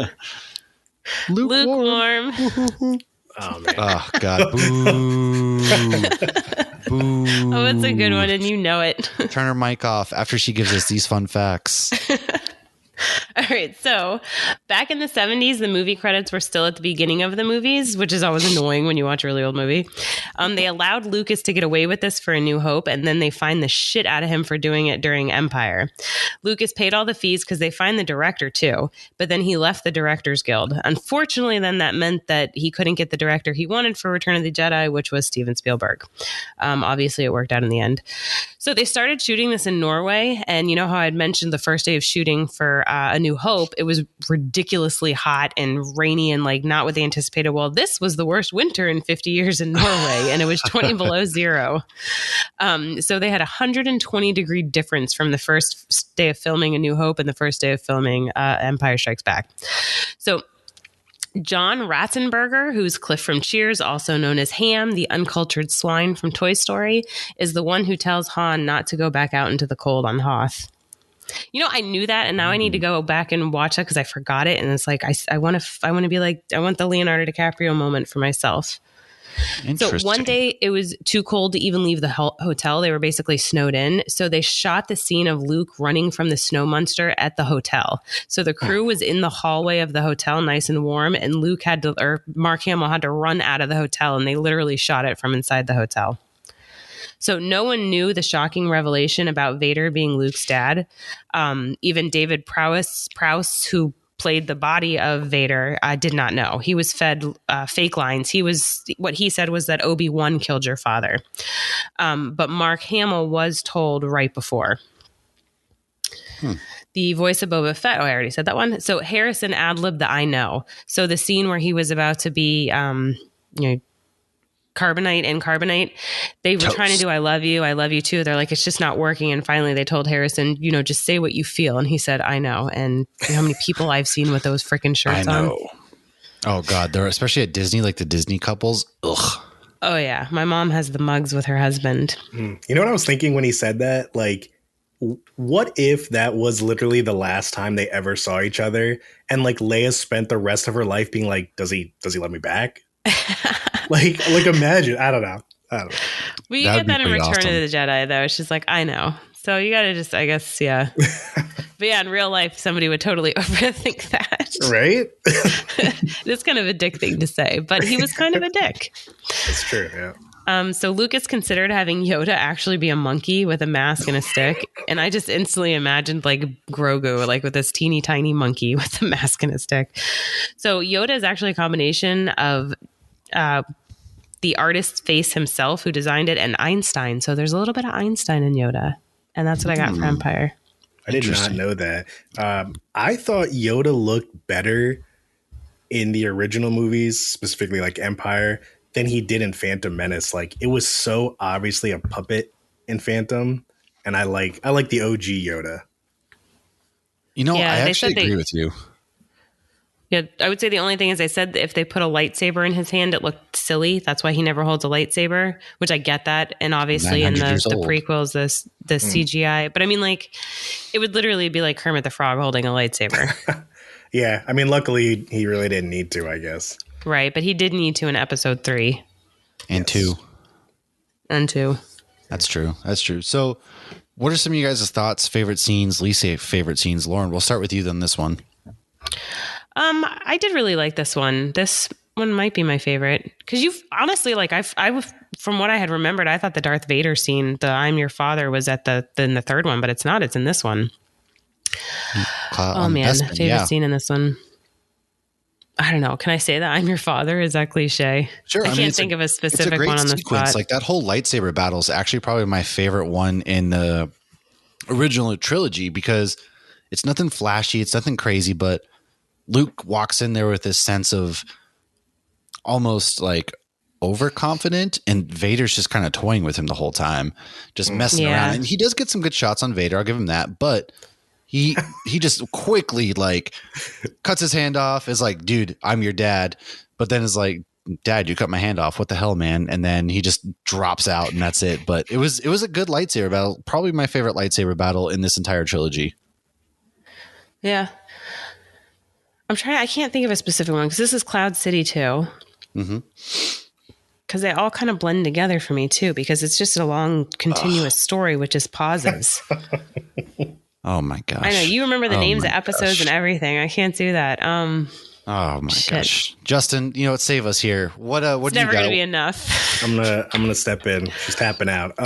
Lukewarm. Oh, man. Oh, God. Boo. Boo. Oh, it's a good one, and you know it. Turn her mic off after she gives us these fun facts. All right. So back in the 70s, the movie credits were still at the beginning of the movies, which is always annoying when you watch a really old movie. They allowed Lucas to get away with this for A New Hope, and then they fined the shit out of him for doing it during Empire. Lucas paid all the fees because they fined the director too, but then he left the Directors Guild. Unfortunately, then that meant that he couldn't get the director he wanted for Return of the Jedi, which was Steven Spielberg. Obviously, it worked out in the end. So they started shooting this in Norway, and you know how I'd mentioned the first day of shooting for A New Hope, it was ridiculously hot and rainy and like not what they anticipated. Well, this was the worst winter in 50 years in Norway, and it was 20 below zero. So they had a 120-degree difference from the first day of filming A New Hope and the first day of filming Empire Strikes Back. So John Ratzenberger, who's Cliff from Cheers, also known as Ham, the uncultured swine from Toy Story, is the one who tells Han not to go back out into the cold on Hoth. You know, I knew that, and now I need to go back and watch that because I forgot it. And it's like I want to be like, I want the Leonardo DiCaprio moment for myself. So one day it was too cold to even leave the hotel. They were basically snowed in. So they shot the scene of Luke running from the snow monster at the hotel. So the crew was in the hallway of the hotel, nice and warm, and Mark Hamill had to run out of the hotel, and they literally shot it from inside the hotel. So no one knew the shocking revelation about Vader being Luke's dad. Even David Prowse, who played the body of Vader, did not know. He was fed fake lines. What he said was that Obi-Wan killed your father. But Mark Hamill was told right before. The voice of Boba Fett. Oh, I already said that one. So Harrison ad-libbed the I know. So the scene where he was about to be, carbonite, they were trying to do I love you too. They're like, it's just not working. And finally they told Harrison, just say what you feel. And he said, I know. And you know how many people I've seen with those freaking shirts on? Oh God, they're especially at Disney, like the Disney couples. Ugh. Oh yeah, my mom has the mugs with her husband. You know what I was thinking when he said that? Like, what if that was literally the last time they ever saw each other, and like Leia spent the rest of her life being like, does he let me back? like imagine. I don't know. I don't know. Well, you That'd get that be in pretty Return awesome. of the Jedi, though. She's like, I know. So you got to just, I guess, yeah. But yeah, in real life, somebody would totally overthink that. Right? It's kind of a dick thing to say, but he was kind of a dick. That's true, yeah. So Luke is considered having Yoda actually be a monkey with a mask and a stick. And I just instantly imagined like Grogu, like with this teeny tiny monkey with a mask and a stick. So Yoda is actually a combination of the artist's face himself who designed it and Einstein. So there's a little bit of Einstein in Yoda. And that's what I got for Empire. I did not know that. I thought Yoda looked better in the original movies, specifically like Empire, than he did in Phantom Menace. Like it was so obviously a puppet in Phantom, and I like the OG Yoda. You know, Yeah, I they actually said agree with you. Yeah, I would say the only thing is they said that if they put a lightsaber in his hand, it looked silly. That's why he never holds a lightsaber, which I get that. And obviously in 900 years the old. prequels, the CGI. But I mean, like, it would literally be like Kermit the Frog holding a lightsaber. Yeah, I mean, luckily he really didn't need to, I guess. Right, but he did need to in episode 3 And Yes. 2. and 2. That's true. That's true. So what are some of you guys' thoughts, favorite scenes, least favorite scenes? Lauren, we'll start with you then this one. I did really like this one. This one might be my favorite because you've honestly, like, I from what I had remembered, I thought the Darth Vader scene, the "I'm your father," was at in the third one, but it's not. It's in this one. Oh man, Bespin, favorite scene in this one. I don't know. Can I say that I'm your father? Is that cliche? Sure. I mean, can't it's think of a it's specific great one on the sequence. spot. Like that whole lightsaber battle is actually probably my favorite one in the original trilogy because it's nothing flashy. It's nothing crazy, but Luke walks in there with this sense of almost like overconfident, and Vader's just kind of toying with him the whole time, just messing around. And he does get some good shots on Vader. I'll give him that, but he just quickly like cuts his hand off. Is like, dude, I'm your dad. But then is like, Dad, you cut my hand off. What the hell, man? And then he just drops out, and that's it. But it was a good lightsaber battle. Probably my favorite lightsaber battle in this entire trilogy. Yeah. I can't think of a specific one because this is Cloud City too. Mm-hmm. Because they all kind of blend together for me too, because it's just a long, continuous story with just pauses. Oh my gosh! I know you remember the names of my episodes and everything. I can't do that. Oh my gosh, Justin, save us here. What It's do you never got? going to be enough. I'm gonna step in. She's tapping out.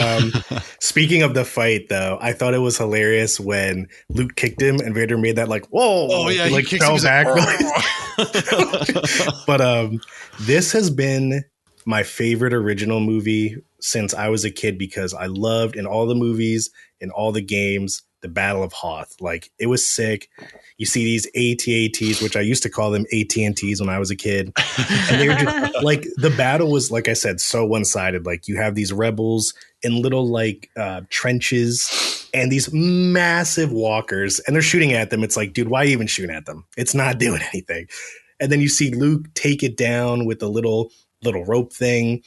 Speaking of the fight, though, I thought it was hilarious when Luke kicked him and Vader made that like, whoa! Oh yeah, he like kicks fell him, back. Like, But this has been my favorite original movie since I was a kid because I loved in all the movies, in all the games, the Battle of Hoth. Like it was sick. You see these AT-ATs, which I used to call them AT&Ts when I was a kid. And they were just like, the battle was, like I said, so one-sided. Like you have these rebels in little like trenches and these massive walkers and they're shooting at them. It's like, dude, why even shoot at them? It's not doing anything. And then you see Luke take it down with the little rope thing.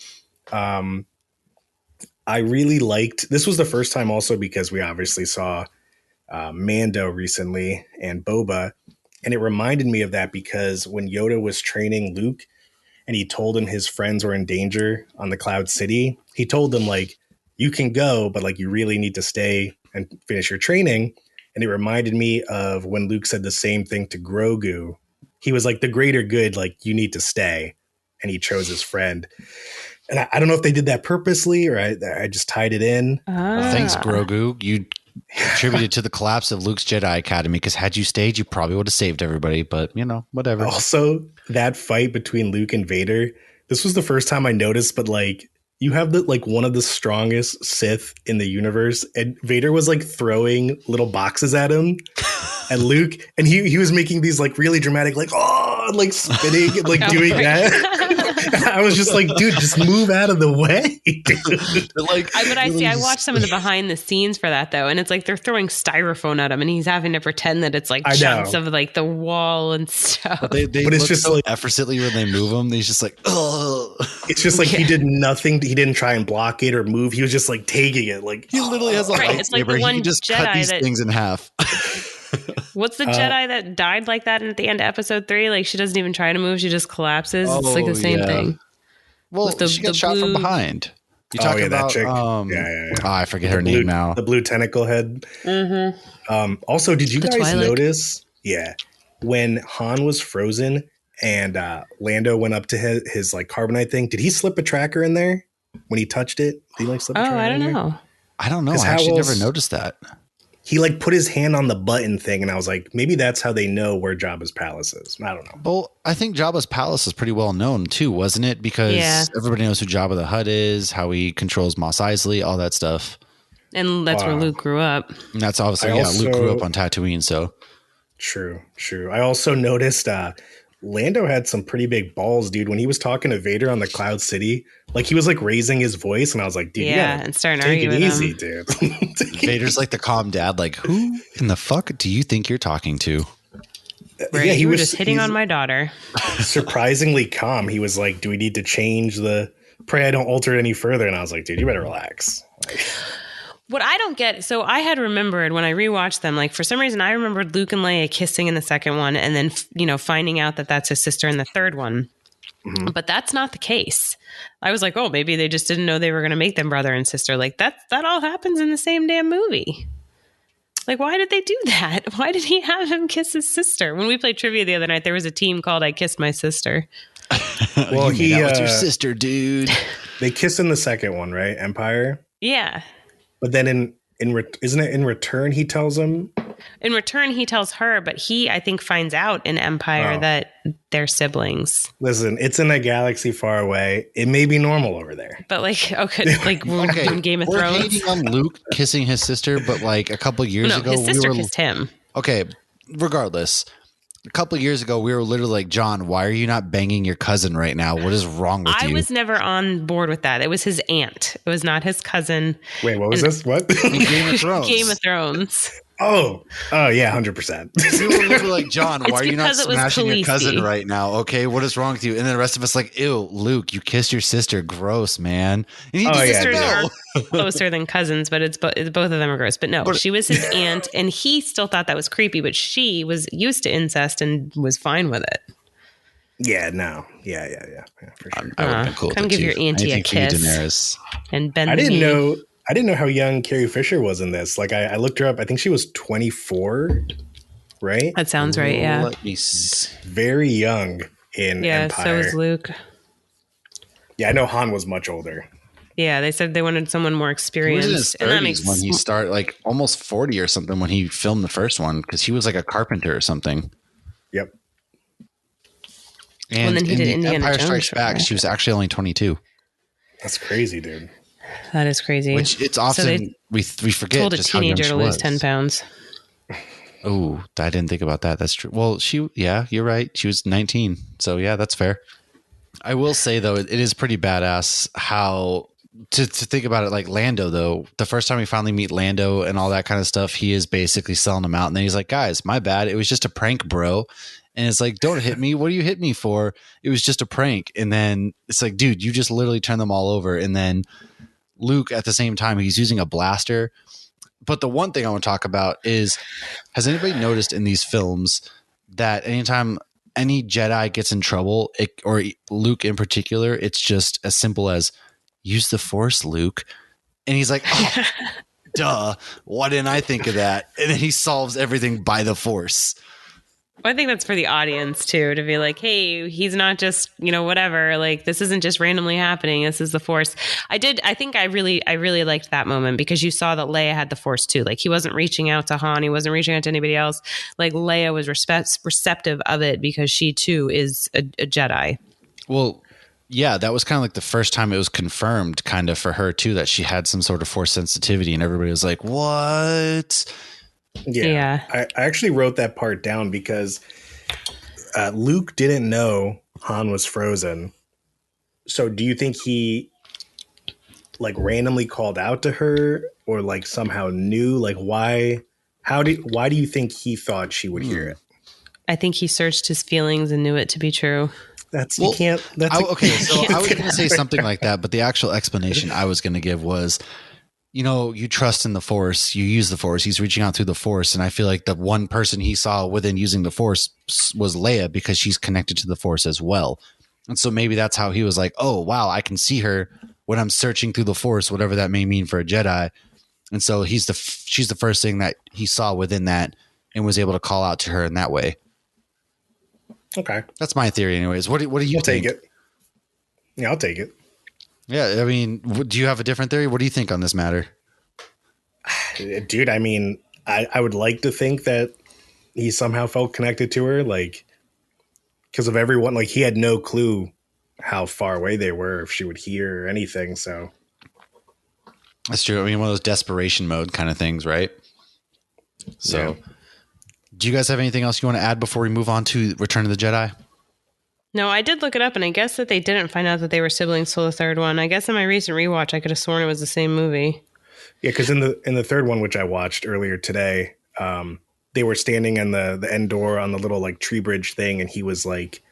I really liked, this was the first time also because we obviously saw Mando recently and Boba. And it reminded me of that because when Yoda was training Luke and he told him his friends were in danger on the Cloud City, he told them like, you can go, but like you really need to stay and finish your training. And it reminded me of when Luke said the same thing to Grogu. He was like, the greater good, like you need to stay. And he chose his friend. And I don't know if they did that purposely or I just tied it in. Thanks, Grogu. You contributed to the collapse of Luke's Jedi Academy because had you stayed, you probably would have saved everybody. But whatever. Also, that fight between Luke and Vader. This was the first time I noticed, but like you have one of the strongest Sith in the universe, and Vader was like throwing little boxes at him. And Luke, and he was making these like really dramatic, like, oh, like spinning and like doing that. I was just like, dude, just move out of the way, dude. I watched some of the behind the scenes for that though, and it's like they're throwing styrofoam at him, and he's having to pretend that it's like chunks of like the wall and stuff. But it's look just so like effortlessly when they move him. He's just like, oh. It's just like he did nothing. He didn't try and block it or move. He was just like taking it. Like he literally has a lightsaber. It's like the one he can just Jedi cut these things in half. What's the Jedi that died like that at the end of episode 3? Like she doesn't even try to move; she just collapses. It's like the same thing. Well, she got shot from behind. You talking that about chick? Yeah. I forget her name now. The blue tentacle head. Mm-hmm. Also, did you The guys Twi'lek. notice? Yeah, when Han was frozen and Lando went up to his like carbonite thing, did he slip a tracker in there when he touched it? Did he like slip a tracker? I don't in there? know. I don't know. 'Cause I how actually never else- noticed that. He like put his hand on the button thing, and I was like, maybe that's how they know where Jabba's palace is. I don't know. Well, I think Jabba's palace is pretty well known too, wasn't it? Because Yeah. everybody knows who Jabba the Hutt is, how he controls Mos Eisley, all that stuff. And that's where Wow. Luke grew up. And that's obviously, I Luke grew also- up on Tatooine, so. True. I also noticed Lando had some pretty big balls, dude. When he was talking to Vader on the Cloud City, like he was like raising his voice, and I was like, dude, you gotta and starting to take argue it with easy, him. dude. Take it- Vader's like the calm dad, like, who in the fuck do you think you're talking to? Right. Yeah, you were just hitting he's on my daughter. surprisingly calm. He was like, do we need to change pray I don't alter it any further? And I was like, dude, you better relax. Like, What I don't get, so I had remembered when I rewatched them, like for some reason I remembered Luke and Leia kissing in the second one and then, finding out that that's his sister in the third one. Mm-hmm. But that's not the case. I was like, oh, maybe they just didn't know they were going to make them brother and sister. Like that all happens in the same damn movie. Like, why did they do that? Why did he have him kiss his sister? When we played trivia the other night, there was a team called I Kissed My Sister. well, You made out with your sister, dude. they kiss in the second one, right? Empire. Yeah. But then isn't it in return he tells him? In return, he tells her, but he, I think, finds out in Empire Oh. that they're siblings. Listen, it's in a galaxy far away. It may be normal over there. But like, okay, like we're in Game of we're Thrones. hating on Luke kissing his sister, but like a couple years No, ago, his sister we were kissed him. okay. Regardless, a couple of years ago, we were literally like, John, why are you not banging your cousin right now? What is wrong with I you? was never on board with that. It was his aunt. It was not his cousin. Wait, what was this? What? In Game of Thrones. Game of Thrones. oh, yeah, 100%. We were literally like, John, It's why are you not because it was smashing your Khaleesi. cousin right now? Okay, what is wrong with you? And then the rest of us like, ew, Luke, you kissed your sister. Gross, man. And he Oh, just yeah, Sisters no. are closer than cousins, but both of them are gross. But no, she was his aunt, and he still thought that was creepy. But she was used to incest and was fine with it. yeah, no. Yeah, for sure. I would have been cool with Come it give too. your auntie a Anything for you, kiss. Daenerys. And bend I the didn't knee. know how young Carrie Fisher was in this. Like I looked her up. I think she was 24, right? That sounds right. Yeah. Let me see. Very young in Yeah. Empire. So is Luke. Yeah, I know Han was much older. Yeah, they said they wanted someone more He was in his experienced, and that 30s makes when he started, like almost 40 or something when he filmed the first one because he was like a carpenter or something. Yep. And then he in did the Indiana Empire Jones Strikes show, Back, right? she was actually only 22, That's crazy, dude. that is crazy. which it's often they we forget told a just how young teenager she to lose was. 10 pounds. Oh, I didn't think about that. That's true. Well, you're right. She was 19. So yeah, that's fair. I will say though, it is pretty badass how to think about it. Like Lando though, the first time we finally meet Lando and all that kind of stuff, he is basically selling them out. And then he's like, guys, my bad. It was just a prank, bro. And it's like, don't hit me. What do you hit me for? It was just a prank. And then it's like, dude, you just literally turned them all over. And then Luke at the same time, he's using a blaster. But the one thing I want to talk about is, has anybody noticed in these films that anytime any Jedi gets in trouble, or Luke in particular, it's just as simple as use the Force, Luke. And he's like, oh, duh. Why didn't I think of that? And then he solves everything by the Force. I think that's for the audience too, to be like, hey, he's not just, whatever. Like, this isn't just randomly happening. This is the Force. I think I really liked that moment because you saw that Leia had the Force too. Like, he wasn't reaching out to Han. He wasn't reaching out to anybody else. Like, Leia was receptive of it because she too is a Jedi. Well, yeah, that was kind of like the first time it was confirmed kind of for her too, that she had some sort of Force sensitivity and everybody was like, what? Yeah. I actually wrote that part down because Luke didn't know Han was frozen. So do you think he like randomly called out to her or like somehow knew? Like why do you think he thought she would hear it? I think he searched his feelings and knew it to be true. That's Well, you can't that's okay, so I was going to say something like that, but the actual explanation I was going to give was, you trust in the Force, you use the Force, he's reaching out through the Force. And I feel like the one person he saw within using the Force was Leia because she's connected to the Force as well. And so maybe that's how he was like, oh, wow, I can see her when I'm searching through the Force, whatever that may mean for a Jedi. And so she's the first thing that he saw within that and was able to call out to her in that way. Okay. That's my theory anyways. What do you think? Take it. Yeah, I'll take it. Yeah, I mean, do you have a different theory? What do you think on this matter? Dude, I mean, I would like to think that he somehow felt connected to her, like, because of everyone. Like, he had no clue how far away they were, if she would hear or anything. So that's true. I mean, one of those desperation mode kind of things, right? So, do you guys have anything else you want to add before we move on to Return of the Jedi? No, I did look it up, and I guess that they didn't find out that they were siblings till the third one. I guess in my recent rewatch, I could have sworn it was the same movie. Yeah, because in the third one, which I watched earlier today, they were standing in the end door on the little like tree bridge thing, and he was like,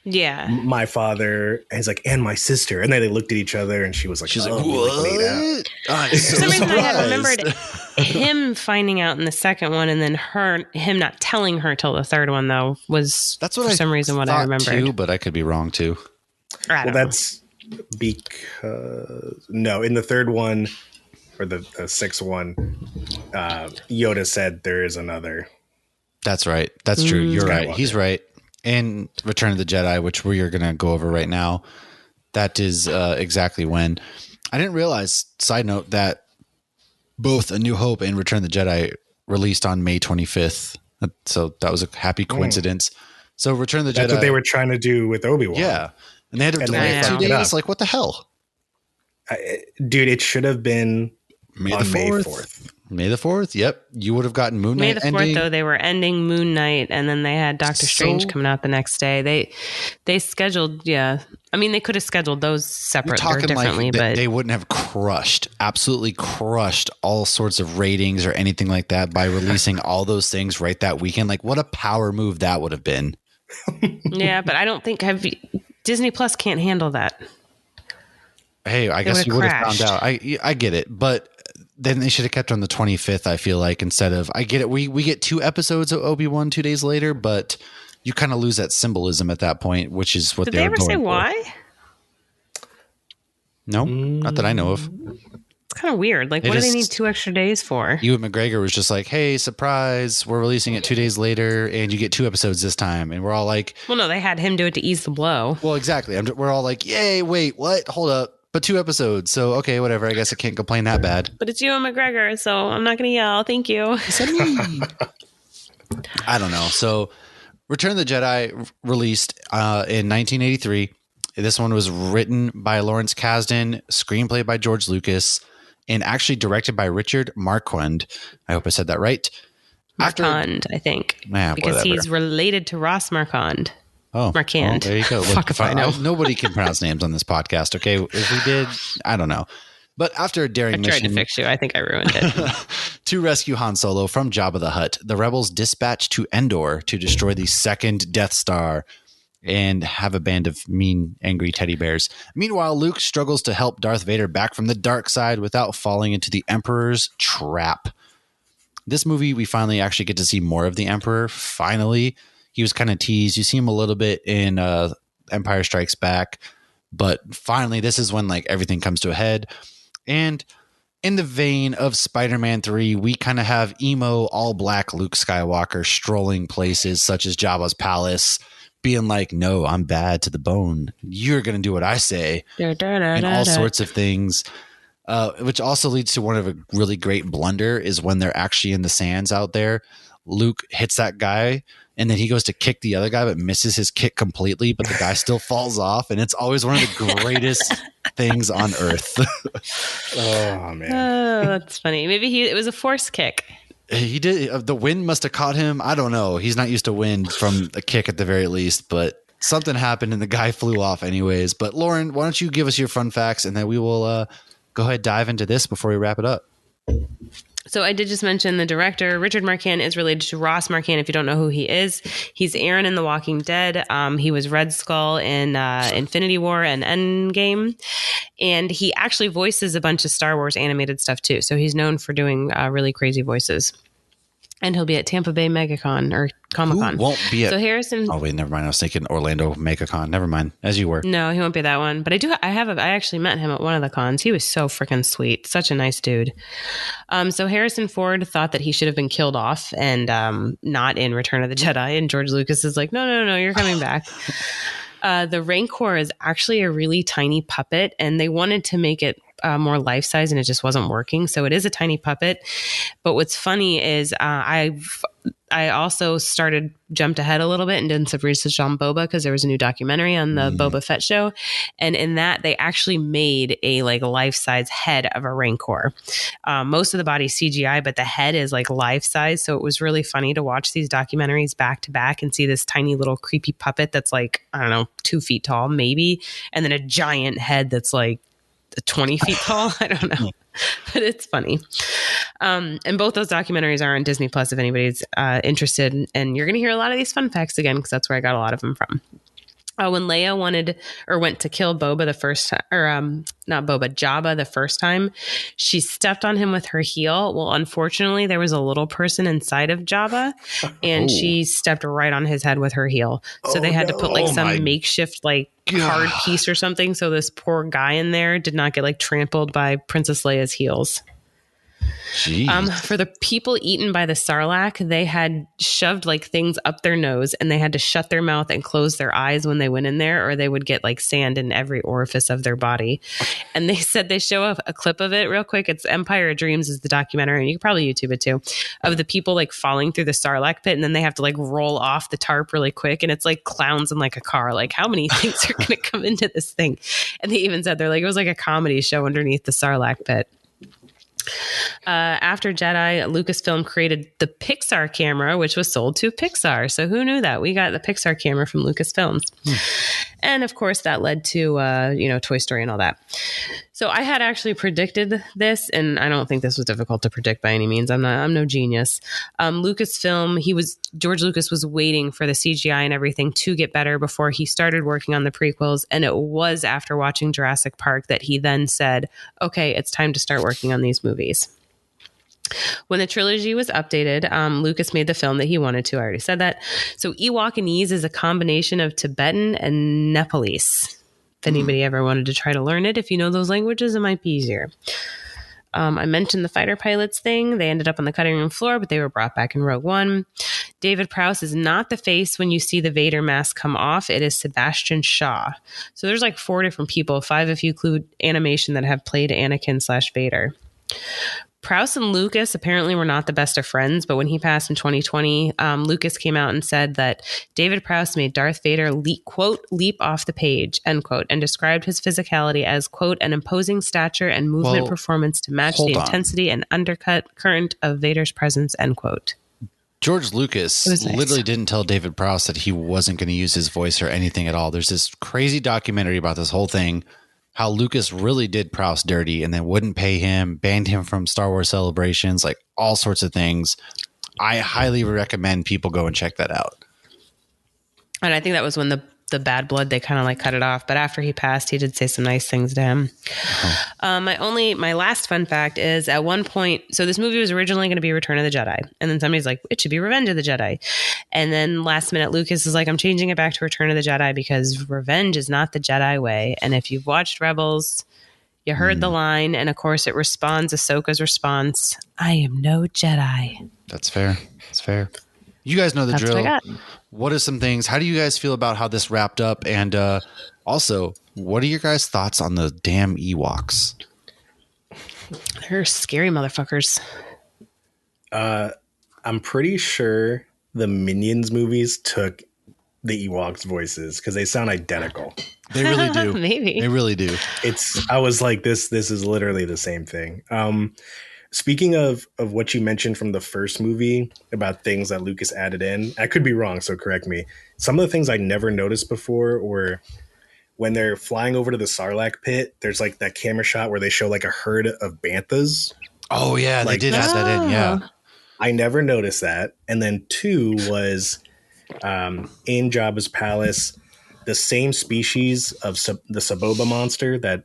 "Yeah, my father," and he's like, "and my sister," and then they looked at each other, and she's like, "What?" For some reason, I had remembered him finding out in the second one, and then him not telling her till the third one. Though that's what for some reason what I remembered too, but I could be wrong too. Well, that's because in the third one. Or the sixth one, Yoda said there is another. That's right. That's true. You're right. He's right. And Return of the Jedi, which we are going to go over right now, that is exactly when. I didn't realize, side note, that both A New Hope and Return of the Jedi released on May 25th. So that was a happy coincidence. So Return of the Jedi. That's what they were trying to do with Obi-Wan. Yeah. And they had to delay it 2 days. Like, what the hell? Dude, it should have been May the 4th. May the 4th. Yep. You would have gotten Moon Knight. May the 4th, though, they were ending Moon Knight, and then they had Doctor Strange coming out the next day. They scheduled, I mean, they could have scheduled those separate or differently, but they wouldn't have absolutely crushed all sorts of ratings or anything like that by releasing all those things right that weekend. Like, what a power move that would have been. Yeah, but I don't think Disney Plus can't handle that. Hey, I guess you would have found out. I get it, but then they should have kept on the 25th, I feel like, instead of, I get it. We get 2 episodes of Obi-Wan 2 days later, but you kind of lose that symbolism at that point, which is what they were going for. Did they ever say why? No, not that I know of. It's kind of weird. Like, what do they need 2 extra days for? Ewan McGregor was just like, hey, surprise, we're releasing it 2 days later, and you get 2 episodes this time. And we're all like... Well, no, they had him do it to ease the blow. Well, exactly. We're all like, yay, wait, what? Hold up. But 2 episodes, so okay, whatever. I guess I can't complain that bad. But it's Ewan McGregor, so I'm not going to yell. Thank you. I don't know. So, Return of the Jedi released in 1983. This one was written by Lawrence Kasdan, screenplay by George Lucas, and actually directed by Richard Marquand. I hope I said that right. Marquand, I think, because he's related to Ross Marquand. Oh, Marquand. There you go. Fuck if I know. Nobody can pronounce names on this podcast. Okay, if we did, I don't know. But after a daring mission, I tried to fix you. I think I ruined it. To rescue Han Solo from Jabba the Hutt, the rebels dispatch to Endor to destroy the second Death Star and have a band of mean, angry teddy bears. Meanwhile, Luke struggles to help Darth Vader back from the dark side without falling into the Emperor's trap. This movie, we finally actually get to see more of the Emperor. Finally. He was kind of teased. You see him a little bit in Empire Strikes Back, but finally, this is when like everything comes to a head. And in the vein of Spider-Man 3, we kind of have emo, all-black Luke Skywalker strolling places such as Jabba's palace, being like, "No, I'm bad to the bone. You're gonna do what I say," and all sorts of things. Which also leads to one of a really great blunder is when they're actually in the sands out there. Luke hits that guy. And then he goes to kick the other guy, but misses his kick completely. But the guy still falls off. And it's always one of the greatest things on earth. Oh, man. Oh, that's funny. Maybe it was a force kick. He did. The wind must have caught him. I don't know. He's not used to wind from a kick at the very least. But something happened and the guy flew off anyways. But Lauren, why don't you give us your fun facts and then we will go ahead and dive into this before we wrap it up. So I did just mention the director, Richard Marquand, is related to Ross Marquand. If you don't know who he is, he's Aaron in The Walking Dead. He was Red Skull in Infinity War and Endgame. And he actually voices a bunch of Star Wars animated stuff too. So he's known for doing really crazy voices. And he'll be at Tampa Bay MegaCon or Comic-Con. Who won't be at... So Harrison... Oh, wait, never mind. I was thinking Orlando MegaCon. Never mind. As you were. No, he won't be that one. But I actually met him at one of the cons. He was so freaking sweet. Such a nice dude. So Harrison Ford thought that he should have been killed off and not in Return of the Jedi. And George Lucas is like, no, you're coming back. The Rancor is actually a really tiny puppet, and they wanted to make it more life-size, and it just wasn't working. So it is a tiny puppet. But what's funny is I also jumped ahead a little bit and did some research on Boba, because there was a new documentary on the Boba Fett show. And in that, they actually made a like life-size head of a Rancor. Most of the body's CGI, but the head is like life-size. So it was really funny to watch these documentaries back to back and see this tiny little creepy puppet that's like, I don't know, 2 feet tall, maybe. And then a giant head that's like 20 feet tall. I don't know. But it's funny. And both those documentaries are on Disney Plus if anybody's interested. And you're going to hear a lot of these fun facts again, because that's where I got a lot of them from. When Leia went to kill Boba the first time, or not Boba, Jabba the first time, she stepped on him with her heel. Well, unfortunately, there was a little person inside of Jabba, and she stepped right on his head with her heel. So they had to put like some makeshift like card piece or something, so this poor guy in there did not get like trampled by Princess Leia's heels. For the people eaten by the Sarlacc, they had shoved like things up their nose, and they had to shut their mouth and close their eyes when they went in there, or they would get like sand in every orifice of their body. And they said they show a clip of it real quick. It's Empire of Dreams is the documentary, and you can probably YouTube it too, of the people like falling through the Sarlacc pit, and then they have to like roll off the tarp really quick, and it's like clowns in like a car. Like, how many things are going to come into this thing? And they even said it was like a comedy show underneath the Sarlacc pit. After Jedi, Lucasfilm created the Pixar camera, which was sold to Pixar. So who knew that? We got the Pixar camera from Lucasfilms. And of course, that led to, Toy Story and all that. So I had actually predicted this, and I don't think this was difficult to predict by any means. I'm no genius. Lucasfilm, George Lucas was waiting for the CGI and everything to get better before he started working on the prequels. And it was after watching Jurassic Park that he then said, okay, it's time to start working on these movies. When the trilogy was updated, Lucas made the film that he wanted to. I already said that. So Ewokanese is a combination of Tibetan and Nepalese. If anybody ever wanted to try to learn it, if you know those languages, it might be easier. I mentioned the fighter pilots thing. They ended up on the cutting room floor, but they were brought back in Rogue One. David Prowse is not the face when you see the Vader mask come off. It is Sebastian Shaw. So there's like 4 different people, 5 if you include animation, that have played Anakin/Vader. Prowse and Lucas apparently were not the best of friends, but when he passed in 2020, Lucas came out and said that David Prowse made Darth Vader leap off the page, end quote, and described his physicality as, quote, an imposing stature and movement performance to match the intensity and undercut current of Vader's presence, end quote. George Lucas literally didn't tell David Prowse that he wasn't going to use his voice or anything at all. There's this crazy documentary about this whole thing, how Lucas really did Prowse dirty and then wouldn't pay him, banned him from Star Wars celebrations, like all sorts of things. I highly recommend people go and check that out. And I think that was when the bad blood, they kind of like cut it off. But after he passed, he did say some nice things to him. My last fun fact is, at one point, so this movie was originally going to be Return of the Jedi. And then somebody's like, it should be Revenge of the Jedi. And then last minute, Lucas is like, I'm changing it back to Return of the Jedi because revenge is not the Jedi way. And if you've watched Rebels, you heard the line. And of course, it responds Ahsoka's response, I am no Jedi. That's fair. That's fair. You guys know the drill. What I got. What are some things? How do you guys feel about how this wrapped up? And also, what are your guys' thoughts on the damn Ewoks? They're scary motherfuckers. I'm pretty sure the Minions movies took the Ewoks' voices because they sound identical. They really do. Maybe. They really do. I was like, this is literally the same thing. Speaking of what you mentioned from the first movie about things that Lucas added in, I could be wrong, so correct me. Some of the things I never noticed before were when they're flying over to the Sarlacc pit, there's like that camera shot where they show like a herd of banthas. Oh, yeah, they did add that in, yeah. I never noticed that. And then 2 was in Jabba's palace, the same species of the Saboba monster that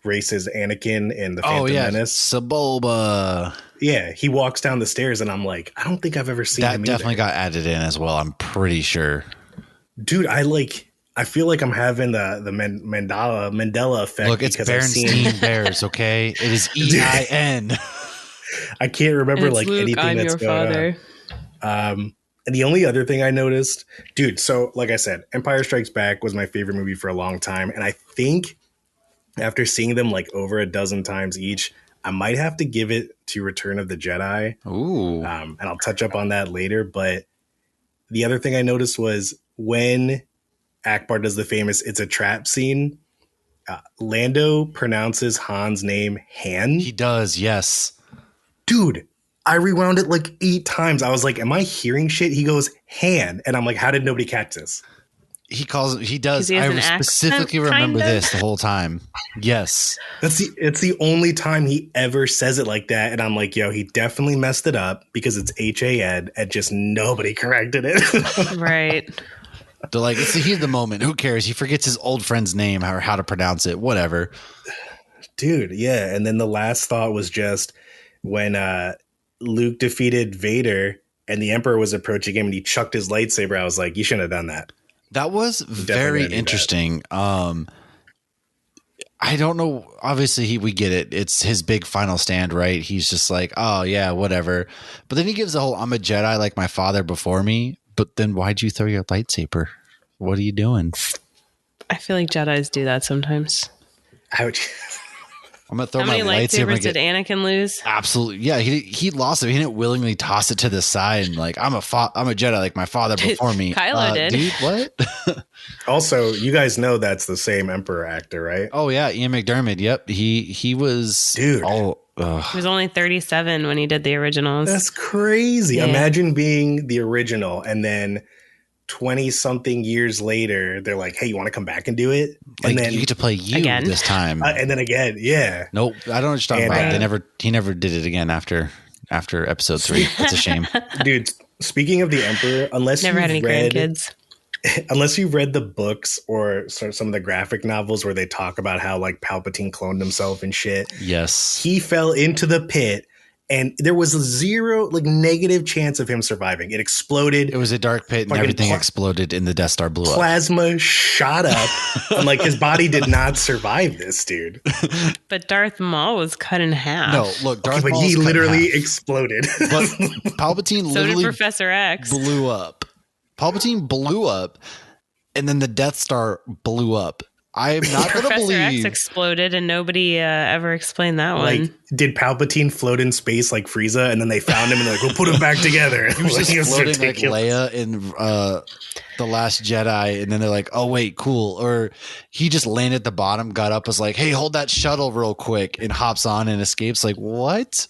races Anakin in the Phantom Menace. Saboba. Yeah, he walks down the stairs, and I'm like, I don't think I've ever seen That him definitely either. got added in as well. I'm pretty sure. Dude, I feel like I'm having the Mandela effect. Look, it's because I've Berenstain seen, Bears, okay? It is EIN. I can't And remember it's like Luke, anything I'm that's your going father. And the only other thing I noticed, dude, so like I said, Empire Strikes Back was my favorite movie for a long time. And I think after seeing them like over a dozen times each, I might have to give it to Return of the Jedi. Ooh. And I'll touch up on that later. But the other thing I noticed was when Akbar does the famous "It's a trap" scene, Lando pronounces Han's name Han. He does, yes. Dude, I rewound it like 8 times. I was like, am I hearing shit? He goes, Han. And I'm like, how did nobody catch this? He does. 'Cause he has I an specifically accent, remember kind of. this the whole time. Yes. It's the only time he ever says it like that. And I'm like, yo, he definitely messed it up because it's HAN and just nobody corrected it. Right. They're like, it's the heat of the moment. Who cares? He forgets his old friend's name or how to pronounce it. Whatever. Dude, yeah. And then the last thought was just when Luke defeated Vader and the Emperor was approaching him and he chucked his lightsaber. I was like, you shouldn't have done that. That was very gonna do that. interesting. I don't know. Obviously, we get it. It's his big final stand, right? He's just like, oh, yeah, whatever. But then he gives the whole, I'm a Jedi like my father before me. But then why'd you throw your lightsaber? What are you doing? I feel like Jedis do that sometimes. Ouch. I'm going to throw How my many lightsaber. lightsabers did Anakin lose? Absolutely. Yeah, he lost it. He didn't willingly toss it to the side and like, I'm a Jedi like my father before me. Kylo did. Dude, what? Also, you guys know that's the same Emperor actor, right? Oh, yeah, Ian McDermott. Yep. He was... Dude. He was only 37 when he did the originals. That's crazy. Yeah. Imagine being the original and then 20 something years later, they're like, hey, you want to come back and do it? Like, And then you get to play you again. this time. and then again, yeah. Nope, I don't know what you're talking And, about. He never did it again after episode 3. That's a shame. Dude, speaking of the Emperor, unless Never had any grandkids. unless you've read the books or some of the graphic novels where they talk about how like Palpatine cloned himself and shit, Yes. he fell into the pit and there was a zero, like negative chance of him surviving. It exploded. It was a dark pit and Fucking everything exploded and the Death Star blew up. Plasma shot up and like his body did not survive this, dude. But Darth Maul was cut in half. No, look, Darth But Maul he is cut in literally half. exploded. But Palpatine So did literally Professor X. blew up. Palpatine blew up and then the Death Star blew up. I'm not going to Professor X believe. exploded and nobody ever explained that Like, one. did Palpatine float in space like Frieza? And then they found him and they're like, we'll put him back together. He was Like, just it was floating like ridiculous. Leia in The Last Jedi, and then they're like, "Oh wait, cool." Or he just landed at the bottom, got up, was like, "Hey, hold that shuttle real quick," and hops on and escapes. Like, what?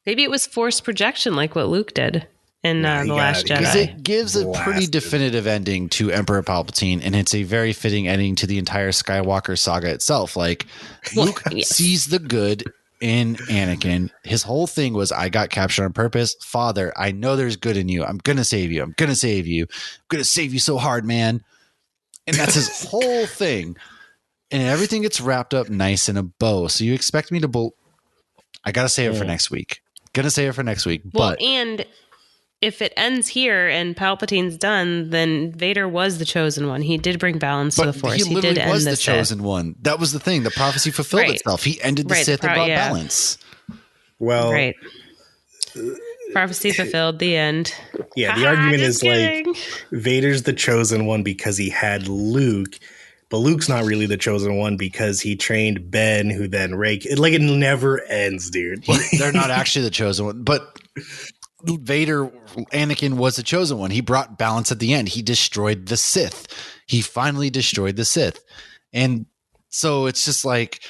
Maybe it was forced projection like what Luke did in Nah, The he Last got- Because Jedi. it gives a pretty Blasted. definitive ending to Emperor Palpatine, and it's a very fitting ending to the entire Skywalker saga itself. Like, Luke yes. sees the good in Anakin. His whole thing was, I got captured on purpose. Father, I know there's good in you. I'm going to save you. I'm going to save you. I'm going to save you so hard, man. And that's his whole thing. And everything gets wrapped up nice in a bow. So you expect me to... I got to save it for next week. Going to save it for next week. Well, But and if it ends here and Palpatine's done, then Vader was the chosen one. He did bring balance to the Force. he He literally did end was the the Sith. chosen one. That was the thing. The prophecy fulfilled Right. itself. He ended the Right, Sith and brought yeah. balance. Well, Right. Prophecy fulfilled. The end. yeah, the Haha, argument just is kidding. like Vader's the chosen one because he had Luke, but Luke's not really the chosen one because he trained Ben, who then Rey. Like it never ends, dude. They're not actually the chosen one, but Vader, Anakin was the chosen one. He brought balance at the end. He destroyed the Sith. He finally destroyed the Sith. And so it's just like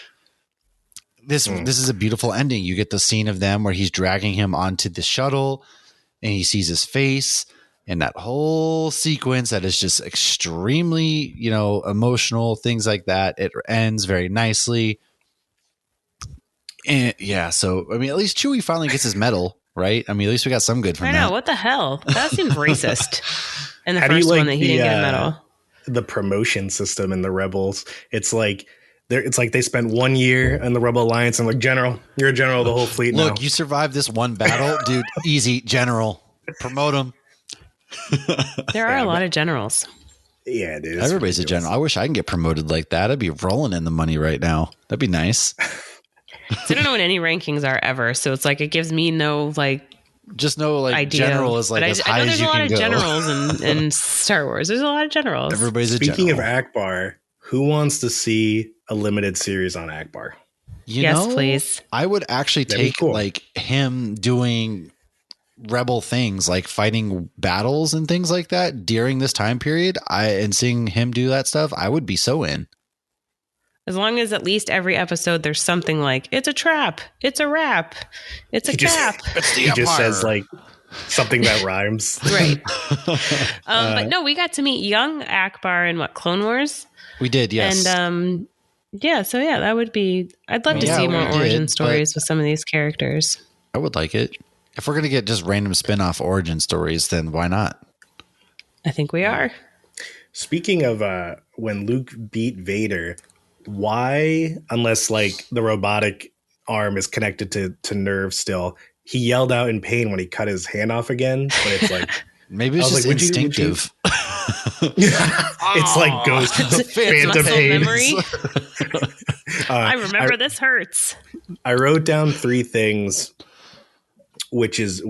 this is a beautiful ending. You get the scene of them where he's dragging him onto the shuttle and he sees his face and that whole sequence that is just extremely, emotional, things like that. It ends very nicely. And yeah, so I mean, at least Chewie finally gets his medal, right? I mean, at least we got some good from I that. know. What the hell? That seems racist. In the How do you first like one that he didn't get a medal. the promotion system in the Rebels? It's like It's like they spent 1 year in the Rebel Alliance and like, General, you're a general of the whole fleet now. Look, you survived this one battle, dude. Easy, general. Promote him. There are a lot of generals. Yeah, dude. Everybody's ridiculous. A general. I wish I can get promoted like that. I'd be rolling in the money right now. That'd be nice. So I don't know what any rankings are ever. So it's like it gives me no just know like idea. General is like as high as you can go. There's a lot of generals in Star Wars. There's a lot of generals. Everybody's Speaking a general. of Akbar, who wants to see a limited series on Akbar? Yes, please. I would actually take like him doing rebel things like fighting battles and things like that during this time period. And seeing him do that stuff, I would be so in. As long as at least every episode there's something like it's a trap, it's a wrap, it's a trap. He just says like something that rhymes, right? But no, we got to meet young Akbar in Clone Wars. We did, yes, and that would be. I'd love to see more origin stories with some of these characters. I would like it. If we're gonna get just random spin-off origin stories, then why not? I think we are. Speaking of when Luke beat Vader. Why, unless like the robotic arm is connected to nerve still, he yelled out in pain when he cut his hand off again. But it's like maybe it's just instinctive. It's like ghost phantom memory. I remember this hurts. I wrote down 3 things, which is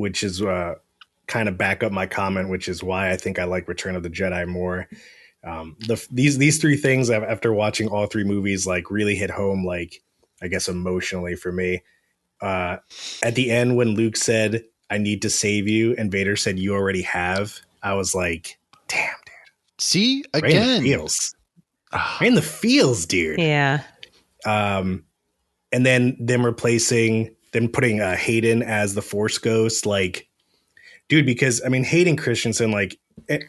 kind of back up my comment, which is why I think I like Return of the Jedi more. These 3 things after watching all 3 movies like really hit home, like I guess emotionally for me. At the end when Luke said I need to save you and Vader said you already have, I was like, damn, dude. See, again, right in the feels. Right in the feels, dude. Yeah. And then them putting Hayden as the Force Ghost, like, dude, because I mean Hayden Christensen, like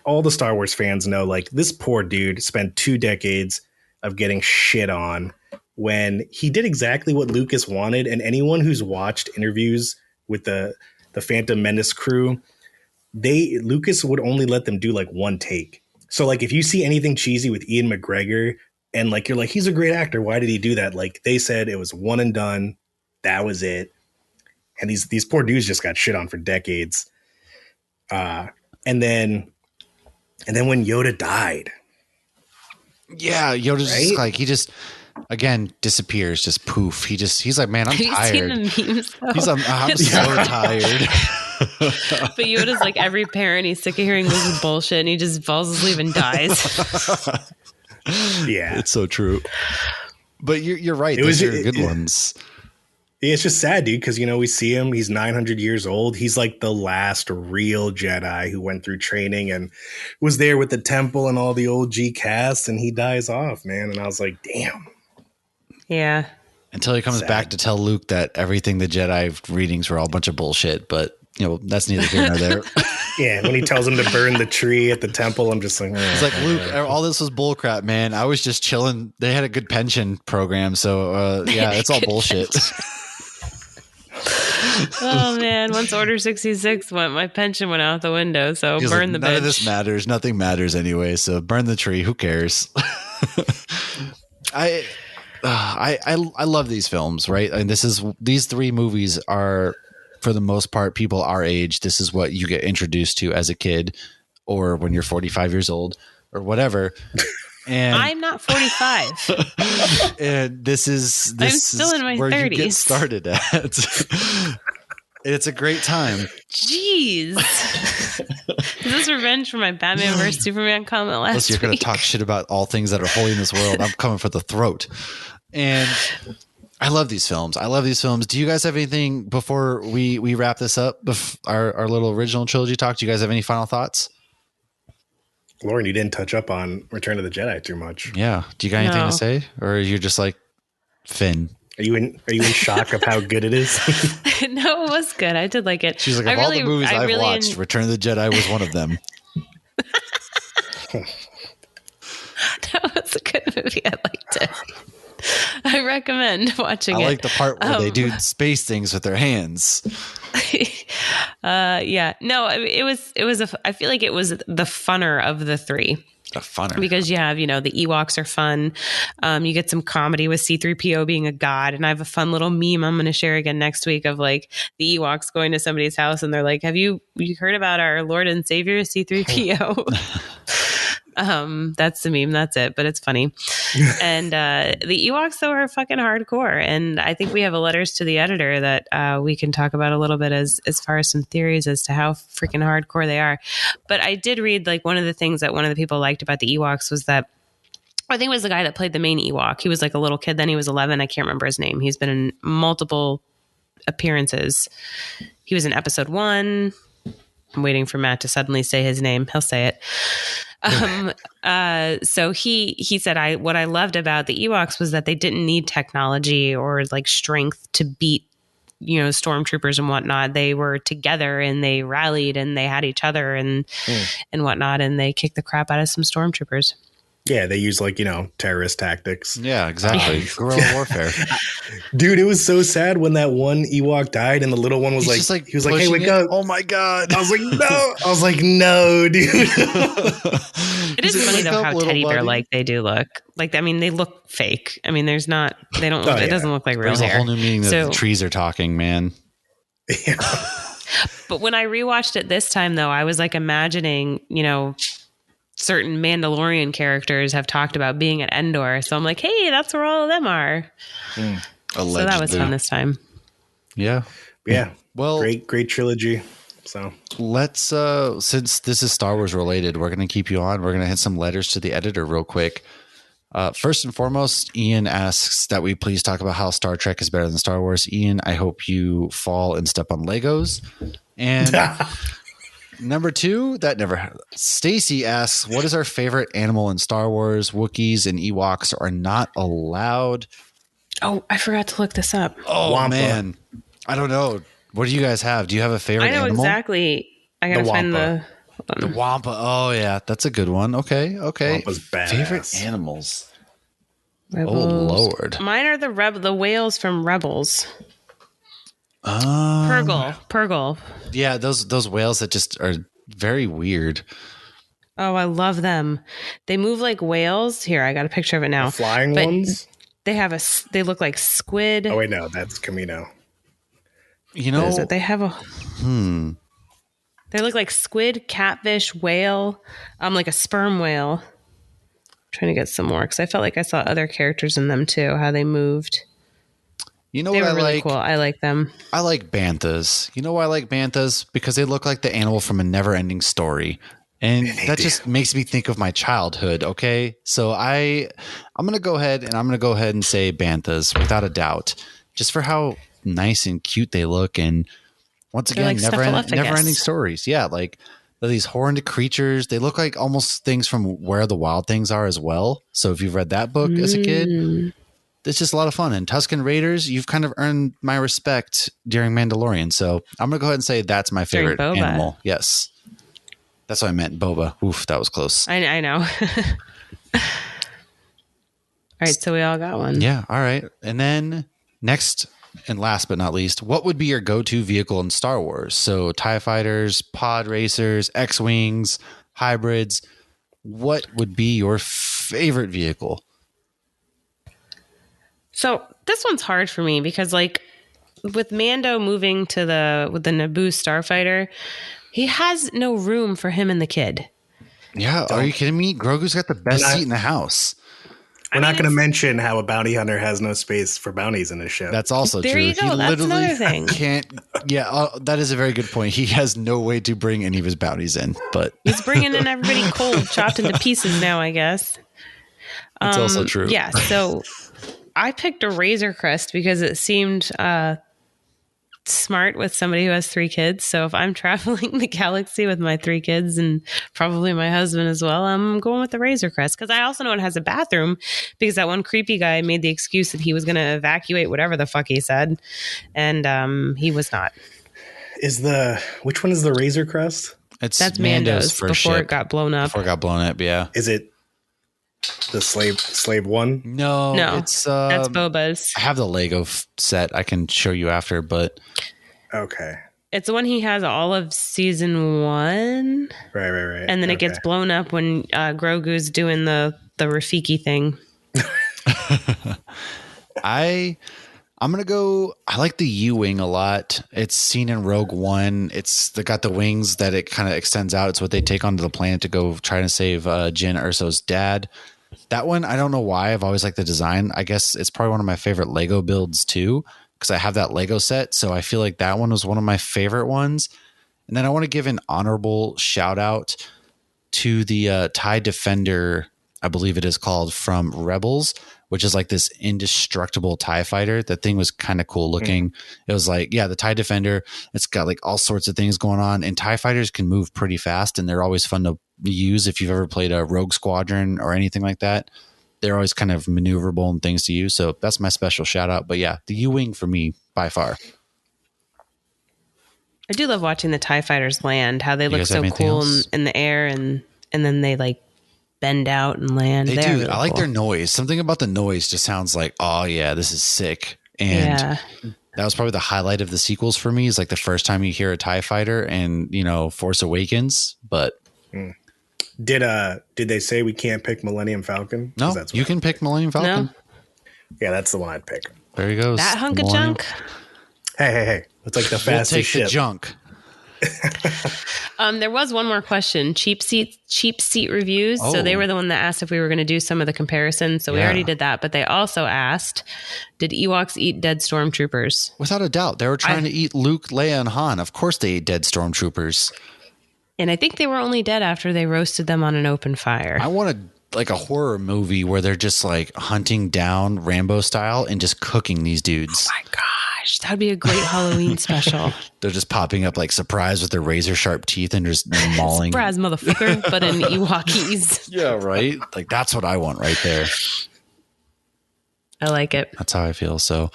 all the Star Wars fans know, like this poor dude spent 2 decades of getting shit on when he did exactly what Lucas wanted. And anyone who's watched interviews with the Phantom Menace crew, Lucas would only let them do like 1 take. So like if you see anything cheesy with Ian McGregor and like you're like, he's a great actor, why did he do that? Like they said it was 1 and done. That was it. And these poor dudes just got shit on for decades. And then when Yoda died. Yeah, Yoda's just like, he just, again, disappears, just poof. He's like, man, I'm tired. Have you seen the memes, though? He's like, I'm so tired. But Yoda's like every parent, he's sick of hearing this is bullshit and he just falls asleep and dies. Yeah. It's so true. But you're right. Those are good ones. Yeah, it's just sad, dude, because, you know, we see him. He's 900 years old. He's like the last real Jedi who went through training and was there with the temple and all the old G cast, and he dies off, man. And I was like, damn. Yeah. Until he comes back to tell Luke that everything the Jedi readings were all a bunch of bullshit. But, you know, that's neither here nor there. Yeah, when he tells him to burn the tree at the temple, I'm just like, it's like, Luke, all this was bullcrap, man. I was just chilling. They had a good pension program. So, yeah, it's all bullshit. Oh man, once Order 66 went, my pension went out the window, so burn the bitch. None of this matters. Nothing matters anyway, so burn the tree. Who cares? I love these films, right? And these 3 movies are, for the most part, people our age. This is what you get introduced to as a kid or when you're 45 years old or whatever. And I'm not 45. And this is I'm still in my where 30s. You get started at. It's a great time. Jeez. Is this revenge for my Batman vs. Superman comment last Unless you're going to talk shit about all things that are holy in this world, I'm coming for the throat. And I love these films. Do you guys have anything before we wrap this up? Our little original trilogy talk. Do you guys have any final thoughts? Lauren, you didn't touch up on Return of the Jedi too much. Yeah. Do you got anything to say? Or you're just like, Finn? Are you in shock of how good it is? No, it was good. I did like it. She's like, all the movies I've watched, Return of the Jedi was one of them. That was a good movie. I liked it. I recommend watching it. I like the part where they do space things with their hands. Yeah. No, it was I feel like it was the funner of the 3. A funner. Because you have, the Ewoks are fun. You get some comedy with C-3PO being a god. And I have a fun little meme I'm going to share again next week of like the Ewoks going to somebody's house and they're like, have you heard about our Lord and Savior C-3PO? That's the meme. That's it. But it's funny. And the Ewoks, though, are fucking hardcore. And I think we have a letters to the editor that we can talk about a little bit as far as some theories as to how freaking hardcore they are. But I did read like one of the things that one of the people liked about the Ewoks was that I think it was the guy that played the main Ewok. He was like a little kid. Then he was 11. I can't remember his name. He's been in multiple appearances. He was in episode 1. I'm waiting for Matt to suddenly say his name. He'll say it. So he said, what I loved about the Ewoks was that they didn't need technology or like strength to beat, stormtroopers and whatnot. They were together and they rallied and they had each other and whatnot. And they kicked the crap out of some stormtroopers. Yeah, they use like, terrorist tactics. Yeah, exactly. Guerrilla warfare. Dude, it was so sad when that one Ewok died and the little one was he was like, hey, wake up. Oh my God. I was like, no. I was like, no, dude. It is funny though how teddy bear like they do look. Like, I mean, they look fake. I mean, it doesn't look like real There's hair. a whole new meaning that the trees are talking, man. Yeah. But when I rewatched it this time though, I was like imagining, certain Mandalorian characters have talked about being at Endor. So I'm like, hey, that's where all of them are. So that was fun this time. Yeah. Yeah. Well, great trilogy. So let's, since this is Star Wars related, we're going to keep you on. We're going to hit some letters to the editor real quick. First and foremost, Ian asks that we please talk about how Star Trek is better than Star Wars. Ian, I hope you fall and step on Legos. And number 2, that never. Stacy asks, what is our favorite animal in Star Wars? Wookiees and Ewoks are not allowed. Oh, I forgot to look this up. Oh, Wampa. Man. I don't know. What do you guys have? Do you have a favorite I know animal? exactly. I gotta find the Wampa. Oh, yeah. That's a good one. Okay. Wampa's badass. Favorite animals. Rebels. Oh, Lord. Mine are the whales from Rebels. Purgle. Yeah, those whales that just are very weird. Oh, I love them. They move like whales. Here, I got a picture of it now. The flying ones? They look like squid. Oh, wait, no, that's Camino. You know, They have a They look like squid, catfish, whale, like a sperm whale. I'm trying to get some more because I felt like I saw other characters in them too, how they moved. You know they what were I really like? cool. I like them. I like banthas. You know why I like banthas? Because they look like the animal from a never-ending story. And that just makes me think of my childhood, okay? So I'm going to go ahead and say banthas without a doubt. Just for how nice and cute they look, and once again, like never-ending stories. Yeah, like they're these horned creatures. They look like almost things from Where the Wild Things Are as well. So if you've read that book as a kid, it's just a lot of fun. And Tusken Raiders, you've kind of earned my respect during Mandalorian. So I'm going to go ahead and say that's my favorite animal. Yes. That's what I meant. Boba. Oof, that was close. I know. All right, so we all got one. Yeah, all right. And then next and last but not least, what would be your go-to vehicle in Star Wars? So TIE fighters, pod racers, X-Wings, hybrids. What would be your favorite vehicle? So this one's hard for me because like with Mando moving to with the Naboo starfighter, he has no room for him and the kid. Yeah, are you kidding me? Grogu's got the best seat in the house. We're not going to mention how a bounty hunter has no space for bounties in his ship. That's also there true. You go. He That's another thing. Can't. Yeah, that is a very good point. He has no way to bring any of his bounties in, but he's bringing in everybody cold, chopped into pieces now, I guess. That's also true. Yeah, so I picked a Razor Crest because it seemed smart with somebody who has 3 kids. So if I'm traveling the galaxy with my 3 kids and probably my husband as well, I'm going with the Razor Crest because I also know it has a bathroom because that one creepy guy made the excuse that he was going to evacuate whatever the fuck he said, and he was not. Which one is the Razor Crest? That's Mando's first before ship. it got blown up. Before it got blown up, yeah. Is it the slave one? No, it's that's Boba's. I have the Lego set. I can show you after, but okay. It's the one he has all of season 1. Right. And then it gets blown up when Grogu's doing the Rafiki thing. I'm gonna go. I like the U-wing a lot. It's seen in Rogue One. They got the wings that it kind of extends out. It's what they take onto the planet to go try to save Jyn Erso's dad. That one, I don't know why. I've always liked the design. I guess it's probably one of my favorite Lego builds too, because I have that Lego set. So I feel like that one was one of my favorite ones. And then I want to give an honorable shout out to the TIE Defender, I believe it is called, from Rebels, which is like this indestructible TIE fighter. That thing was kind of cool looking. It was like, the TIE Defender. It's got like all sorts of things going on. And TIE fighters can move pretty fast, and they're always fun to use if you've ever played a Rogue Squadron or anything like that. They're always kind of maneuverable and things to use. So that's my special shout out. But yeah, the U-wing for me by far. I do love watching the TIE fighters land, how they look so cool in the air, and then they like bend out and land. They do. Really I like cool. their noise. Something about the noise just sounds like, oh yeah, this is sick. And that was probably the highlight of the sequels for me, is like the first time you hear a TIE fighter and, Force Awakens. But did they say we can't pick Millennium Falcon? No, you can pick Millennium Falcon. No. Yeah, that's the one I'd pick. There he goes. That hunk of junk. Hey. It's like the fastest ship. The junk. There was one more question. Cheap seat reviews. Oh. So they were the one that asked if we were going to do some of the comparisons. So we already did that. But they also asked, did Ewoks eat dead stormtroopers? Without a doubt. They were trying to eat Luke, Leia, and Han. Of course they ate dead stormtroopers. And I think they were only dead after they roasted them on an open fire. I wanted like a horror movie where they're just like hunting down Rambo style and just cooking these dudes. Oh my gosh, that would be a great Halloween special. They're just popping up like surprise with their razor sharp teeth and just mauling. Surprise, motherfucker, but in Ewokese. Yeah, right? Like that's what I want right there. I like it. That's how I feel. So,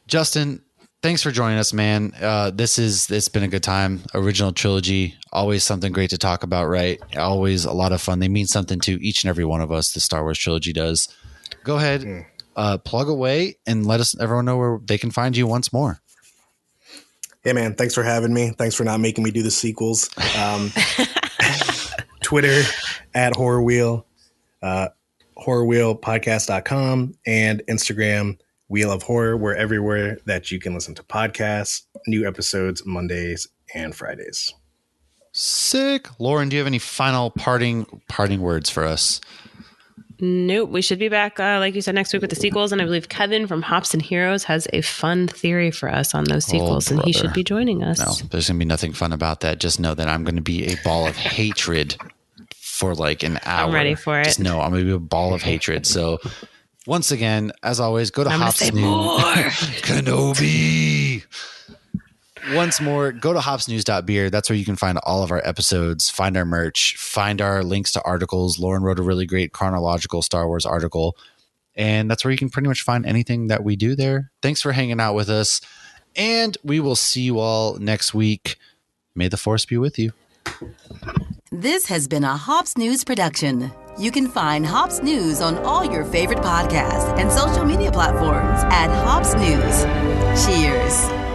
Justin, thanks for joining us, man. It's been a good time. Original trilogy, always something great to talk about, right? Always a lot of fun. They mean something to each and every one of us. The Star Wars trilogy does. Go ahead, plug away, and let everyone know where they can find you once more. Hey, man, thanks for having me. Thanks for not making me do the sequels. Twitter at Horror Wheel, horrorwheelpodcast.com, and Instagram Wheel of Horror. We're everywhere that you can listen to podcasts. New episodes Mondays and Fridays. Sick. Lauren, do you have any final parting words for us? Nope. We should be back, like you said, next week with the sequels. And I believe Kevin from Hops and Heroes has a fun theory for us on those sequels, and he should be joining us. No, there's going to be nothing fun about that. Just know that I'm going to be a ball of hatred for like an hour. I'm ready for it. Just know I'm going to be a ball of hatred. So once again, as always, go to Hops News. Kenobi. Once more, go to hopsnews.beer. That's where you can find all of our episodes, find our merch, find our links to articles. Lauren wrote a really great chronological Star Wars article, and that's where you can pretty much find anything that we do there. Thanks for hanging out with us, and we will see you all next week. May the Force be with you. This has been a Hops News production. You can find Hops News on all your favorite podcasts and social media platforms at Hops News. Cheers.